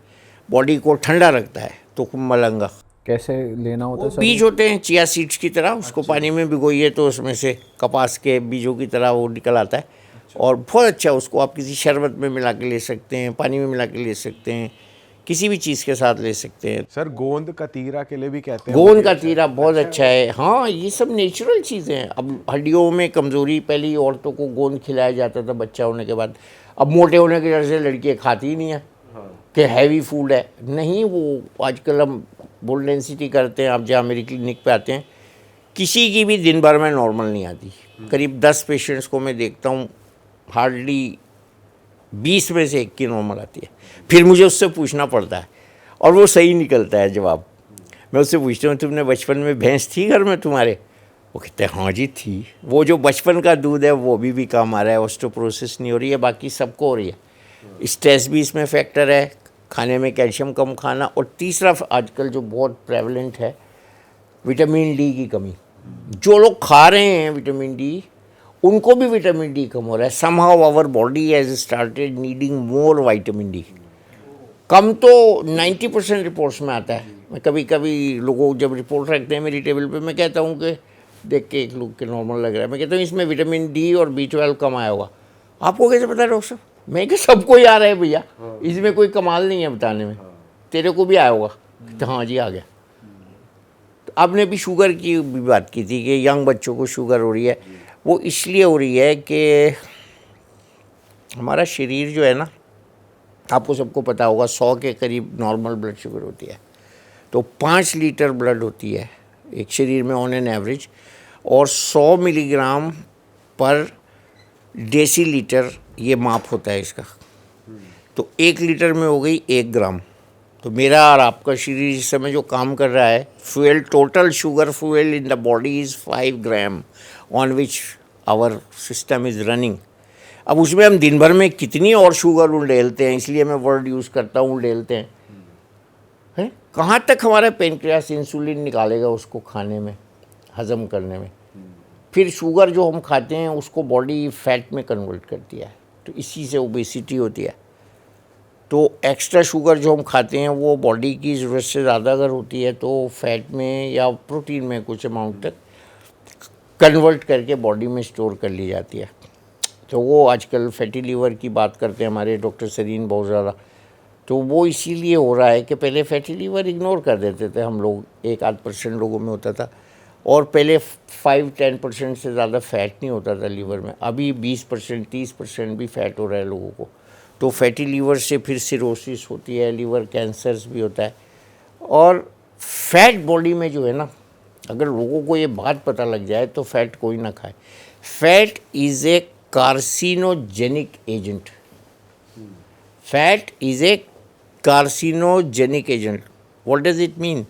बॉडी को ठंडा रखता है। तुखम बालंगा
कैसे लेना होता है सर?
बीज होते हैं चिया सीड्स की तरह, उसको पानी में भिगोइए तो उसमें से कपास के बीजों की तरह वो निकल आता है, और बहुत अच्छा। उसको आप किसी शरबत में मिला के ले सकते हैं, पानी में मिला के ले सकते हैं, किसी भी चीज़ के साथ ले सकते हैं।
सर गोंद कतीरा के लिए भी कहते हैं,
गोंद का तीरा बहुत अच्छा है। हाँ, ये सब नेचुरल चीज़ें हैं। अब हड्डियों में कमज़ोरी, पहले औरतों को गोंद खिलाया जाता था बच्चा होने के बाद। अब मोटे होने की वजह से लड़कियाँ खाती ही नहीं है कि हैवी फूड है। नहीं, वो आजकल हम बोल डेंसिटी करते हैं। आप जहाँ मेरी क्लिनिक पे आते हैं, किसी की भी दिन भर में नॉर्मल नहीं आती। करीब 10 पेशेंट्स को मैं देखता हूँ, हार्डली 20 में से 1 की नॉर्मल आती है। फिर मुझे उससे पूछना पड़ता है, और वो सही निकलता है जवाब। मैं उससे पूछता हूँ, तुमने बचपन में भैंस थी घर में तुम्हारे? वो कहते हैं हाँ जी थी। वो जो बचपन का दूध है वो भी काम आ रहा है, ऑस्टियोपोरोसिस नहीं हो रही है, बाकी सबको हो रही है। स्ट्रेस भी इसमें फैक्टर है, खाने में कैल्शियम कम खाना, और तीसरा आजकल जो बहुत प्रेवलेंट है, विटामिन डी की कमी। जो लोग खा रहे हैं विटामिन डी, उनको भी विटामिन डी कम हो रहा है। Somehow our body has started needing more vitamin D. कम तो 90% रिपोर्ट्स में आता है। मैं कभी कभी लोगों जब रिपोर्ट रखते हैं मेरी टेबल पे, मैं कहता हूँ कि देख के एक लोग के नॉर्मल लग रहा है, मैं कहता हूँ इसमें विटामिन डी और B12 कम आया होगा। आपको कैसे पता डॉक्टर साहब? मैं कि सबको ही आ रहा है भैया, इसमें कोई कमाल नहीं है बताने में। तेरे को भी आया होगा? तो हाँ जी आ गया। तो आपने भी शुगर की भी बात की थी कि यंग बच्चों को शुगर हो रही है। वो इसलिए हो रही है कि हमारा शरीर जो है ना, आपको सबको पता होगा 100 के करीब नॉर्मल ब्लड शुगर होती है, तो 5 लीटर ब्लड होती है एक शरीर में ऑन एन एवरेज, और 100 मिलीग्राम पर डेसीलीटर ये माप होता है इसका। तो 1 लीटर में हो गई 1 ग्राम। तो मेरा और आपका शरीर इस समय जो काम कर रहा है, fuel, total sugar fuel in the body is 5 gram on which our system is running. अब उसमें हम दिन भर में कितनी और शुगर उंडेलते हैं, इसलिए मैं वर्ड यूज़ करता हूँ उंडेलते हैं। कहाँ तक हमारा पेनक्रियास इंसुलिन निकालेगा उसको खाने में, हज़म करने में। फिर शुगर जो हम खाते हैं उसको बॉडी फैट में कन्वर्ट करती है, तो इसी से ओबेसिटी होती है। तो एक्स्ट्रा शुगर जो हम खाते हैं वो बॉडी की ज़रूरत से ज़्यादा अगर होती है तो फैट में या प्रोटीन में कुछ अमाउंट तक कन्वर्ट करके बॉडी में स्टोर कर ली जाती है। तो वो आजकल फैटी लीवर की बात करते हैं हमारे डॉक्टर सरीन बहुत ज़्यादा। तो वो इसीलिए हो रहा है कि पहले फैटी लीवर इग्नोर कर देते थे हम लोग, 1-8% लोगों में होता था, और पहले 5-10% से ज़्यादा फैट नहीं होता था लीवर में। अभी 20% 30% भी फैट हो रहा है लोगों को। तो फैटी लीवर से फिर सिरोसिस होती है, लीवर कैंसर्स भी होता है। और फैट बॉडी में जो है ना, अगर लोगों को ये बात पता लग जाए तो फैट कोई ना खाए। Fat is a carcinogenic agent. Fat is a carcinogenic agent. What does it mean?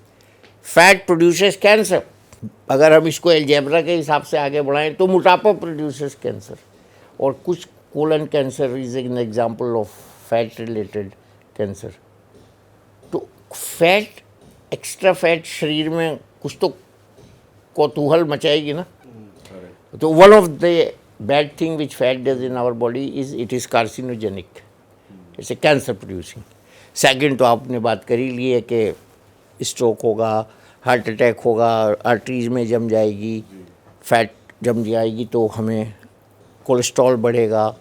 Fat produces cancer. अगर हम इसको एल्जेब्रा के हिसाब से आगे बढ़ाएं तो मोटापा प्रोड्यूसेस कैंसर, और कुछ colon cancer is an example of fat related cancer. तो फैट, एक्स्ट्रा फैट शरीर में कुछ तो कौतूहल मचाएगी ना। तो one of the bad thing which fat does in our body is it is carcinogenic, it's a cancer producing. Second तो आपने बात कर ही ली है कि स्ट्रोक होगा, हार्ट अटैक होगा, आर्टरीज में जम जाएगी, फैट जम जाएगी तो हमें कोलेस्ट्रॉल बढ़ेगा,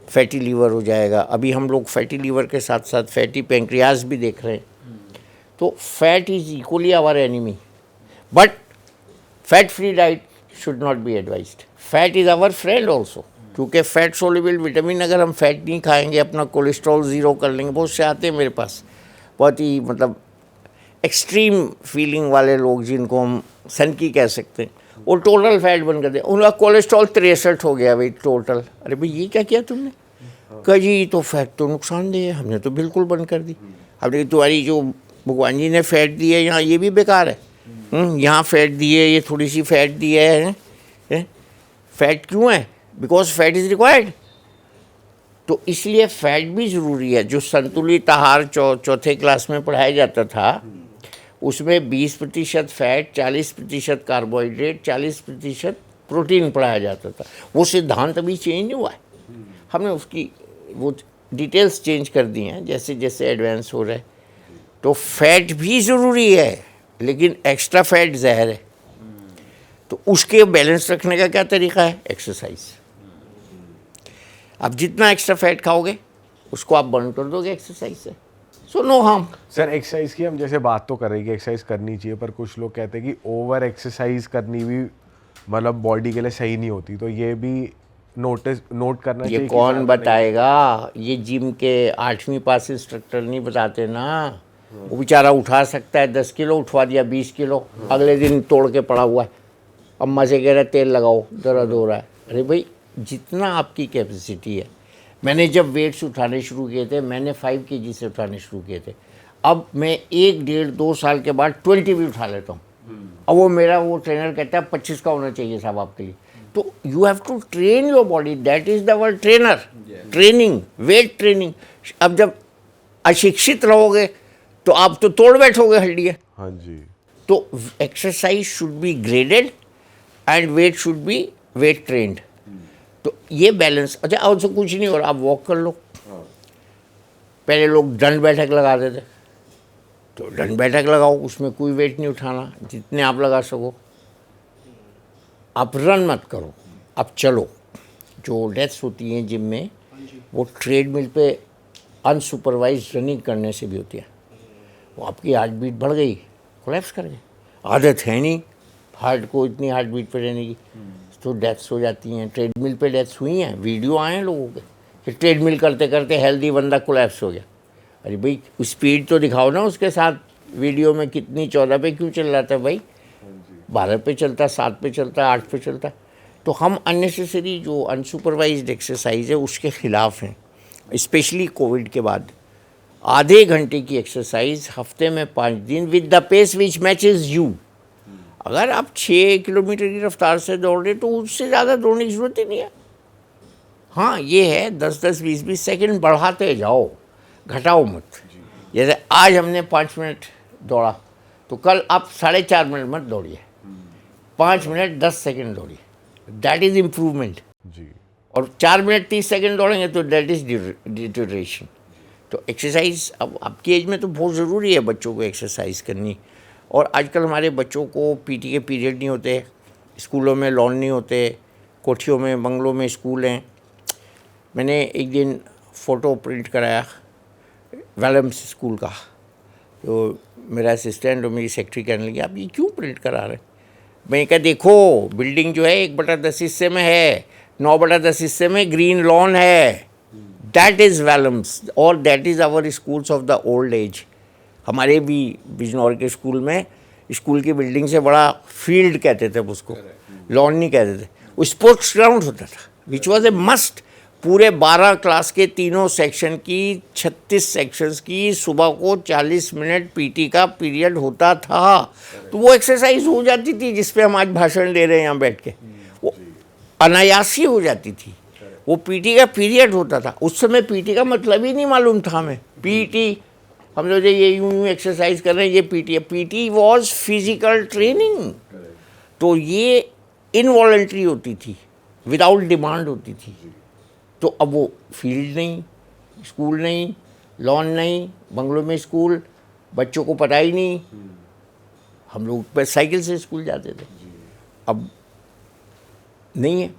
फैटी लीवर हो जाएगा। अभी हम लोग फैटी लीवर के साथ साथ फैटी पेंक्रियाज भी देख रहे हैं। तो fat is equally our enemy, but fat free diet should not be advised. Fat is our friend also, क्योंकि फैट सोल्यूबल विटामिन अगर हम फैट नहीं खाएंगे, अपना कोलेस्ट्रॉल ज़ीरो कर लेंगे। बहुत से आते हैं मेरे पास, बहुत ही मतलब एक्सट्रीम फीलिंग वाले लोग, जिनको हम सनकी कह सकते हैं, वो टोटल फैट बन कर दे। उनका कोलेस्ट्रॉल 63 हो गया भाई टोटल। अरे भाई ये क्या किया तुमने? कहा जी तो फैट तो नुकसानदेह है, हमने तो बिल्कुल बंद कर दी। हमने तुम्हारी जो भगवान जी ने फैट दी है यहाँ, ये भी बेकार है। यहाँ फैट दी है, ये थोड़ी सी फैट दी है। फैट क्यों है? Because fat is required. तो इसलिए फैट भी ज़रूरी है। जो संतुलित आहार चौथे क्लास में पढ़ाया जाता था, उसमें 20% फैट, 40% कार्बोहाइड्रेट, 40% प्रोटीन पढ़ाया जाता था। वो सिद्धांत अभी चेंज नहीं हुआ है, हमने उसकी वो डिटेल्स चेंज कर दी हैं जैसे जैसे एडवांस हो रहा है। तो फैट भी ज़रूरी है, लेकिन एक्स्ट्रा फैट जहर है। तो उसके बैलेंस रखने का क्या तरीका है? एक्सरसाइज। आप जितना एक्स्ट्रा फैट खाओगे उसको आप बर्न कर दोगे एक्सरसाइज से। So no harm.
Sir exercise की हम जैसे बात तो कर रहे हैं कि एक्सरसाइज करनी चाहिए, पर कुछ लोग कहते हैं कि ओवर एक्सरसाइज करनी भी मतलब बॉडी के लिए सही नहीं होती। तो ये भी नोट करना चाहिए।
ये कौन बताएगा? ये जिम के 8वीं पास इंस्ट्रक्टर नहीं बताते ना। वो बेचारा उठा सकता है, 10 किलो उठवा दिया, 20 किलो, अगले दिन तोड़ के पड़ा हुआ है। अम्मा से कह रहा है तेल लगाओ, दर्द हो रहा है। अरे भाई जितना आपकी कैपेसिटी है। मैंने जब वेट्स उठाने शुरू किए थे, मैंने 5 kg से उठाने शुरू किए थे। अब मैं 1-1.5-2 साल के बाद 20 भी उठा लेता हूँ। अब वो मेरा वो ट्रेनर कहता है 25 का होना चाहिए साहब आपके लिए। तो you have to train your body, that is the word trainer, training, weight training. अब जब अशिक्षित रहोगे तो आप तो तोड़ बैठोगे हड्डियाँ।
हाँ जी।
तो exercise should be graded and weight should be weight trained. तो ये बैलेंस। अच्छा और तो कुछ नहीं हो रहा, आप वॉक कर लो। पहले लोग दंड बैठक लगाते थे, तो दंड बैठक लगाओ, उसमें कोई वेट नहीं उठाना, जितने आप लगा सको। आप रन मत करो, आप चलो। जो डेथ्स होती हैं जिम में, वो ट्रेडमिल पे अनसुपरवाइज रनिंग करने से भी होती है। वो आपकी हार्ट बीट बढ़ गई, कोलैप्स कर गए। आदत है नहीं हार्ट को इतनी हार्ट बीट पे रहने की, तो डेथ्स हो जाती हैं। ट्रेडमिल पे डेथ्स हुई हैं, वीडियो आए हैं लोगों के फिर ट्रेडमिल करते करते हेल्दी बंदा कोलैप्स हो गया। अरे भाई स्पीड तो दिखाओ ना उसके साथ, वीडियो में कितनी 14 पे क्यों चल रहा था भाई, 12 पे चलता, 7 पे चलता, 8 पे चलता। तो हम अननेसेसरी जो अनसुपरवाइज्ड एक्सरसाइज है उसके खिलाफ हैं, स्पेशली कोविड के बाद। आधे घंटे की एक्सरसाइज हफ्ते में 5 दिन with the pace which matches you. अगर आप 6 किलोमीटर की रफ्तार से दौड़ रहे तो उससे ज़्यादा दौड़ने की ज़रूरत ही नहीं है। हाँ ये है 10-10, 20-20 सेकंड बढ़ाते जाओ, घटाओ मत। जैसे आज हमने 5 मिनट दौड़ा तो कल आप 4.5 मिनट मत दौड़िए, 5 मिनट 10 सेकंड दौड़िए, दैट इज़ इम्प्रूवमेंट।
जी।
और 4 मिनट 30 सेकंड दौड़ेंगे तो दैट इज़ डिटोरेशन। तो एक्सरसाइज अब आपकी एज में तो बहुत ज़रूरी है बच्चों को एक्सरसाइज करनी। और आजकल हमारे बच्चों को पीटी के पीरियड नहीं होते, स्कूलों में लॉन नहीं होते, कोठियों में बंगलों में स्कूल हैं। मैंने एक दिन फ़ोटो प्रिंट कराया वेलम्स स्कूल का, तो मेरा असिस्टेंट और मेरी सेक्रेटरी कहने लगी आप ये क्यों प्रिंट करा रहे हैं। मैं कहा देखो बिल्डिंग जो है 1/10 हिस्से में है, 9/10 हिस्से में ग्रीन लॉन है, दैट इज़ वेलम्स और that is our schools of the old age. हमारे भी बिजनौर के स्कूल में स्कूल की बिल्डिंग से बड़ा फील्ड कहते थे उसको, लॉन नहीं कहते थे, वो स्पोर्ट्स ग्राउंड होता था विच वॉज ए मस्ट। पूरे 12 क्लास के तीनों सेक्शन की 36 सेक्शंस की सुबह को 40 मिनट पीटी का पीरियड होता था। तो वो एक्सरसाइज हो जाती थी जिस पे हम आज भाषण दे रहे हैं यहाँ बैठ के, वो अनायासी हो जाती थी। वो पीटी का पीरियड होता था, उस समय पीटी का मतलब ही नहीं मालूम था हमें। पीटी हम लोग ये यूं एक्सरसाइज कर रहे हैं, ये पीटी है। PT was physical training. तो ये इनवॉलंटरी होती थी, विदाउट डिमांड होती थी। तो अब वो फील्ड नहीं, स्कूल नहीं, लॉन नहीं, बंगलों में स्कूल, बच्चों को पता ही नहीं। हम लोग साइकिल से स्कूल जाते थे, अब नहीं है।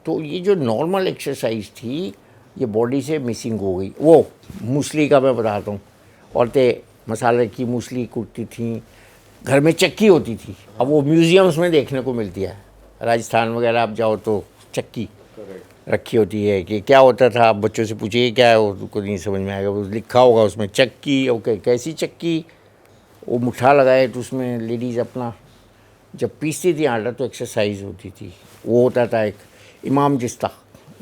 तो ये जो नॉर्मल एक्सरसाइज थी ये बॉडी से मिसिंग हो गई। वो मूसली का मैं बताता हूँ, औरतें मसाले की मूसली कूटती थीं, घर में चक्की होती थी, अब वो म्यूज़ियम्स में देखने को मिलती है। राजस्थान वगैरह आप जाओ तो चक्की रखी होती है कि क्या होता था, आप बच्चों से पूछिए क्या है, उनको नहीं समझ में आएगा, वो लिखा होगा उसमें चक्की। ओके कैसी चक्की, वो मुठा लगाए तो उसमें लेडीज़ अपना जब पीसती थी आटा तो एक्सरसाइज होती थी। वो होता था एक इमाम जिस्ता,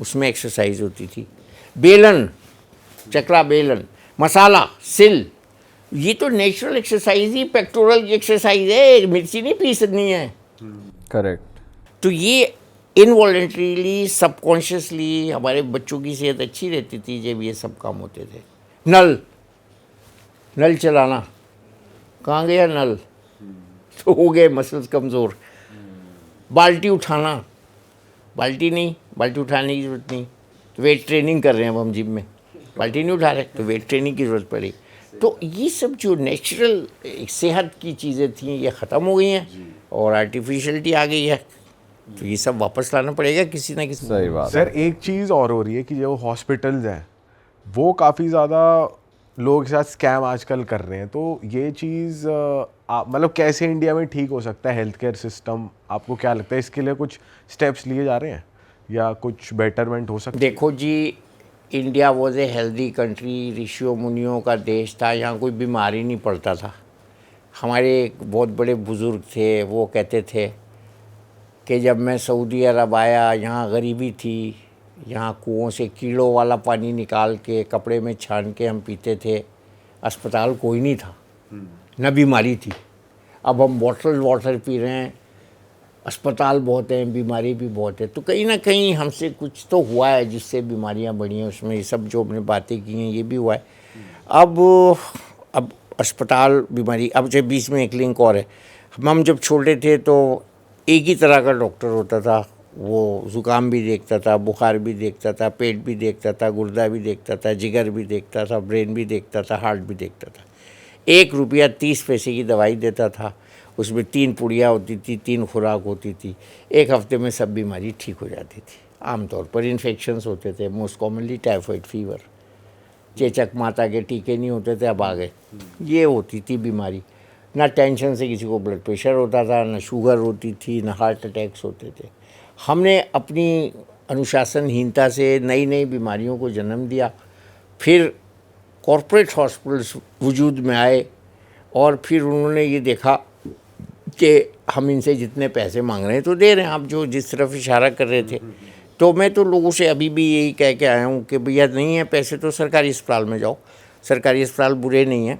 उसमें एक्सरसाइज होती थी। बेलन, चकला बेलन, मसाला, सिल, ये तो नेचुरल एक्सरसाइज ही पेक्टोरल की एक्सरसाइज है, मिर्ची नहीं पीसनी है।
करेक्ट।
तो ये इनवॉलेंट्रीली सबकॉन्शियसली हमारे बच्चों की सेहत अच्छी रहती थी जब ये सब काम होते थे। नल चलाना, कहाँ गया नल, तो हो गए मसल्स कमज़ोर। बाल्टी उठाना, बाल्टी नहीं, बाल्टी उठाने की ज़रूरत नहीं, तो वेट ट्रेनिंग कर रहे हैं अब हम जिम में, बाल्टी नहीं उठा रहे तो वेट ट्रेनिंग की ज़रूरत पड़ी। तो ये सब जो नेचुरल सेहत की चीज़ें थी ये ख़त्म हो गई हैं और आर्टिफिशियलिटी आ गई है। तो ये सब वापस लाना पड़ेगा किसी ना किसी।
सही बात।
सर एक चीज़ और हो रही है कि जो हॉस्पिटल्स हैं वो काफ़ी ज़्यादा लोगों के साथ स्कैम आजकल कर रहे हैं। तो ये चीज़ मतलब कैसे इंडिया में ठीक हो सकता है हेल्थ केयर सिस्टम, आपको क्या लगता है इसके लिए कुछ स्टेप्स लिए जा रहे हैं या कुछ बेटरमेंट हो सकता है?
देखो जी, India was a healthy country, ऋषियों मुनियों का देश था, यहाँ कोई बीमारी नहीं पड़ता था। हमारे एक बहुत बड़े बुज़ुर्ग थे, वो कहते थे कि जब मैं सऊदी अरब आया यहाँ गरीबी थी, यहाँ कुओं से कीड़ों वाला पानी निकाल के कपड़े में छान के हम पीते थे, अस्पताल कोई नहीं था, न बीमारी थी। अब हम बॉटल वाटर पी रहे हैं, अस्पताल बहुत हैं, बीमारी भी बहुत है। तो कहीं ना कहीं हमसे कुछ तो हुआ है जिससे बीमारियां बढ़ी हैं, उसमें ये सब जो हमने बातें की हैं ये भी हुआ है। अब अस्पताल बीमारी, अब जब बीच में एक लिंक और है, हम जब छोटे थे तो एक ही तरह का डॉक्टर होता था, वो ज़ुकाम भी देखता था, बुखार भी देखता था, पेट भी देखता था, गुर्दा भी देखता था, जिगर भी देखता था, ब्रेन भी देखता था, हार्ट भी देखता था। 1 रुपया 30 पैसे की दवाई देता था, उसमें 3 पुड़िया होती थी, 3 खुराक होती थी, 1 हफ्ते में सब बीमारी ठीक हो जाती थी। आमतौर पर इन्फेक्शंस होते थे, मोस्ट कॉमनली टाइफाइड फीवर, चेचक माता के टीके नहीं होते थे, अब आ गए। ये होती थी बीमारी। ना टेंशन से किसी को ब्लड प्रेशर होता था, ना शुगर होती थी, ना हार्ट अटैक्स होते थे। हमने अपनी अनुशासनहीनता से नई नई बीमारियों को जन्म दिया। फिर कॉरपोरेट हॉस्पिटल्स वजूद में आए और फिर उन्होंने ये देखा कि हम इनसे जितने पैसे मांग रहे हैं तो दे रहे हैं, आप जो जिस तरफ इशारा कर रहे थे। तो मैं तो लोगों से अभी भी यही कह के आया हूँ कि भैया नहीं है पैसे तो सरकारी अस्पताल में जाओ। सरकारी अस्पताल बुरे नहीं हैं,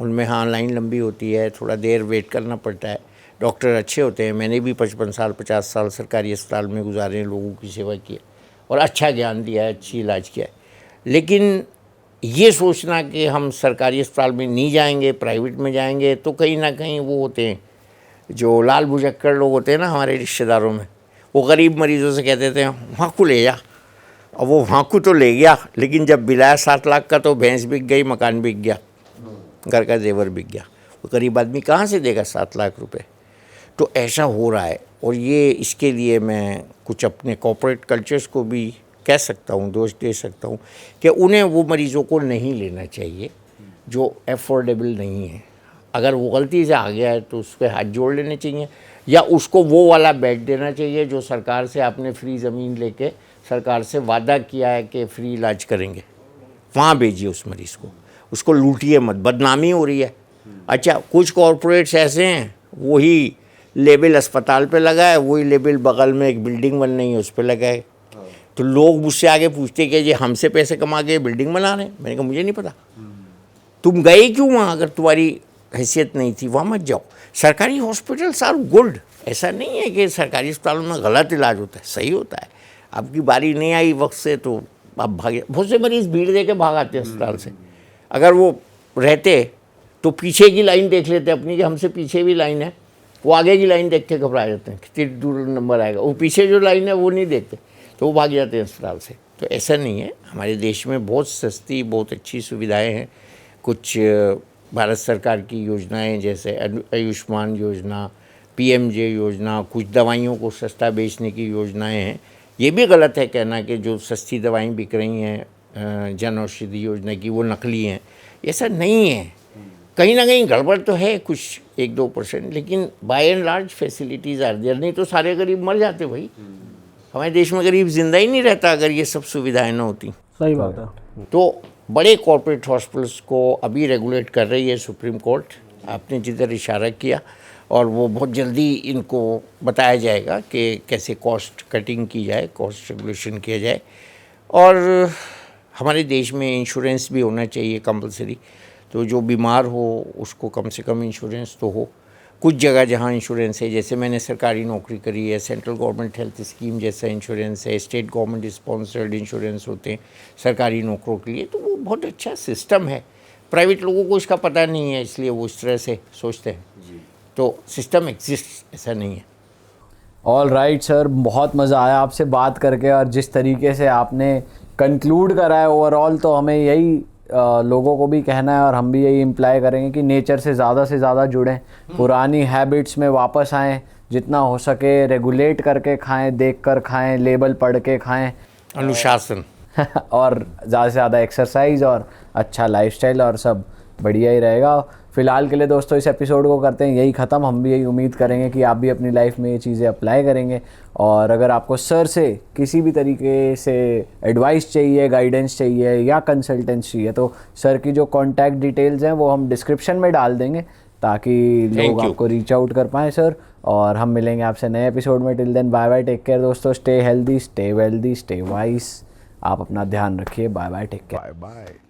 उनमें हाँ लाइन लंबी होती है, थोड़ा देर वेट करना पड़ता है, डॉक्टर अच्छे होते हैं। मैंने भी 55 साल 50 साल सरकारी अस्पताल में गुजारे, लोगों की सेवा की है और अच्छा ज्ञान दिया है, अच्छी इलाज किया है। लेकिन ये सोचना कि हम सरकारी अस्पताल में नहीं जाएंगे, प्राइवेट में जाएंगे, तो कहीं ना कहीं वो होते हैं जो लाल भुजक्कड़ लोग होते हैं ना हमारे रिश्तेदारों में, वो गरीब मरीज़ों से कहते थे भाकू ले जा। और वो भाकू तो ले गया, लेकिन जब बिलाया 7 लाख का तो भैंस बिक गई, मकान बिक गया, घर का जेवर बिक गया। वो गरीब आदमी कहाँ से देगा 7 लाख रुपए? तो ऐसा हो रहा है। और ये इसके लिए मैं कुछ अपने कॉर्पोरेट कल्चर्स को भी कह सकता हूँ, दोष दे सकता हूँ कि उन्हें वो मरीज़ों को नहीं लेना चाहिए जो एफोर्डेबल नहीं है। अगर वो गलती से आ गया है तो उस पर हाथ जोड़ लेने चाहिए, या उसको वो वाला बेड देना चाहिए जो सरकार से आपने फ्री ज़मीन लेके सरकार से वादा किया है कि फ्री इलाज करेंगे, वहाँ भेजिए उस मरीज़ को, उसको लूटिए मत, बदनामी हो रही है। अच्छा, कुछ कॉरपोरेट्स ऐसे हैं वही लेबल अस्पताल पे लगा है, वही लेबल बगल में एक बिल्डिंग बन रही है उस पर लगा है। तो लोग मुझसे आगे पूछते कि ये हमसे पैसे कमा के बिल्डिंग बना रहे हैं। मैंने कहा मुझे नहीं पता, तुम गए क्यों वहाँ? अगर तुम्हारी हैसियत नहीं थी वहाँ मत जाओ। सरकारी हॉस्पिटल्स आर गुड, ऐसा नहीं है कि सरकारी अस्पतालों में गलत इलाज होता है, सही होता है। आपकी बारी नहीं आई वक्त से तो आप भागे। बहुत से मरीज़ भीड़ दे के भाग आते हैं अस्पताल से। अगर वो रहते तो पीछे की लाइन देख लेते अपनी कि हमसे पीछे भी लाइन है, वो आगे की लाइन देख के घबरा जाते हैं कितनी दूर नंबर आएगा। वो पीछे जो लाइन है वो नहीं देखते तो वो भाग जाते हैं अस्पताल से। तो ऐसा नहीं है, हमारे देश में बहुत सस्ती बहुत अच्छी सुविधाएं हैं। कुछ भारत सरकार की योजनाएं जैसे आयुष्मान योजना, पीएमजे योजना, कुछ दवाइयों को सस्ता बेचने की योजनाएं हैं। ये भी गलत है कहना कि जो सस्ती दवाएं बिक रही हैं जन औषधि योजना की वो नकली हैं, ऐसा नहीं है। कहीं ना कहीं गड़बड़ तो है कुछ 1-2%, लेकिन by and large facilities are there. नहीं तो सारे गरीब मर जाते भाई। हमारे देश में गरीब जिंदा ही नहीं रहता अगर ये सब सुविधाएं न होती।
सही बात है।
तो बड़े कॉर्पोरेट हॉस्पिटल्स को अभी रेगुलेट कर रही है सुप्रीम कोर्ट, आपने जिधर इशारा किया, और वो बहुत जल्दी इनको बताया जाएगा कि कैसे कॉस्ट कटिंग की जाए, कॉस्ट रेगुलेशन किया जाए। और हमारे देश में इंश्योरेंस भी होना चाहिए कंपलसरी, तो जो बीमार हो उसको कम से कम इंश्योरेंस तो हो। कुछ जगह जहाँ इंश्योरेंस है, जैसे मैंने सरकारी नौकरी करी है, सेंट्रल गवर्नमेंट हेल्थ स्कीम जैसा इंश्योरेंस है, स्टेट गवर्नमेंट स्पॉन्सर्ड इंश्योरेंस होते हैं सरकारी नौकरों के लिए, तो वो बहुत अच्छा सिस्टम है। प्राइवेट लोगों को इसका पता नहीं है, इसलिए वो इस तरह से सोचते हैं। तो सिस्टम एग्जिस्ट, ऐसा नहीं है।
ऑल राइट सर, बहुत मज़ा आया आपसे बात करके, और जिस तरीके से आपने कंक्लूड करा है ओवरऑल, तो हमें यही लोगों को भी कहना है और हम भी यही इम्प्लाई करेंगे कि नेचर से ज़्यादा जुड़ें, पुरानी हैबिट्स में वापस आएँ, जितना हो सके रेगुलेट करके खाएं, देख कर खाएं, लेबल पढ़ के खाएं,
अनुशासन
और ज़्यादा से ज़्यादा एक्सरसाइज और अच्छा लाइफस्टाइल, और सब बढ़िया ही रहेगा। फ़िलहाल के लिए दोस्तों इस एपिसोड को करते हैं यही ख़त्म। हम भी यही उम्मीद करेंगे कि आप भी अपनी लाइफ में ये चीज़ें अप्लाई करेंगे। और अगर आपको सर से किसी भी तरीके से एडवाइस चाहिए, गाइडेंस चाहिए या कंसल्टेंस चाहिए, तो सर की जो कॉन्टैक्ट डिटेल्स हैं वो हम डिस्क्रिप्शन में डाल देंगे ताकि लोग आपको रीच आउट कर पाएँ सर। और हम मिलेंगे आपसे नए एपिसोड में। Till then bye bye, take care दोस्तों, stay healthy, stay wealthy, stay wise. आप अपना ध्यान रखिए। Bye bye, take care,
bye bye.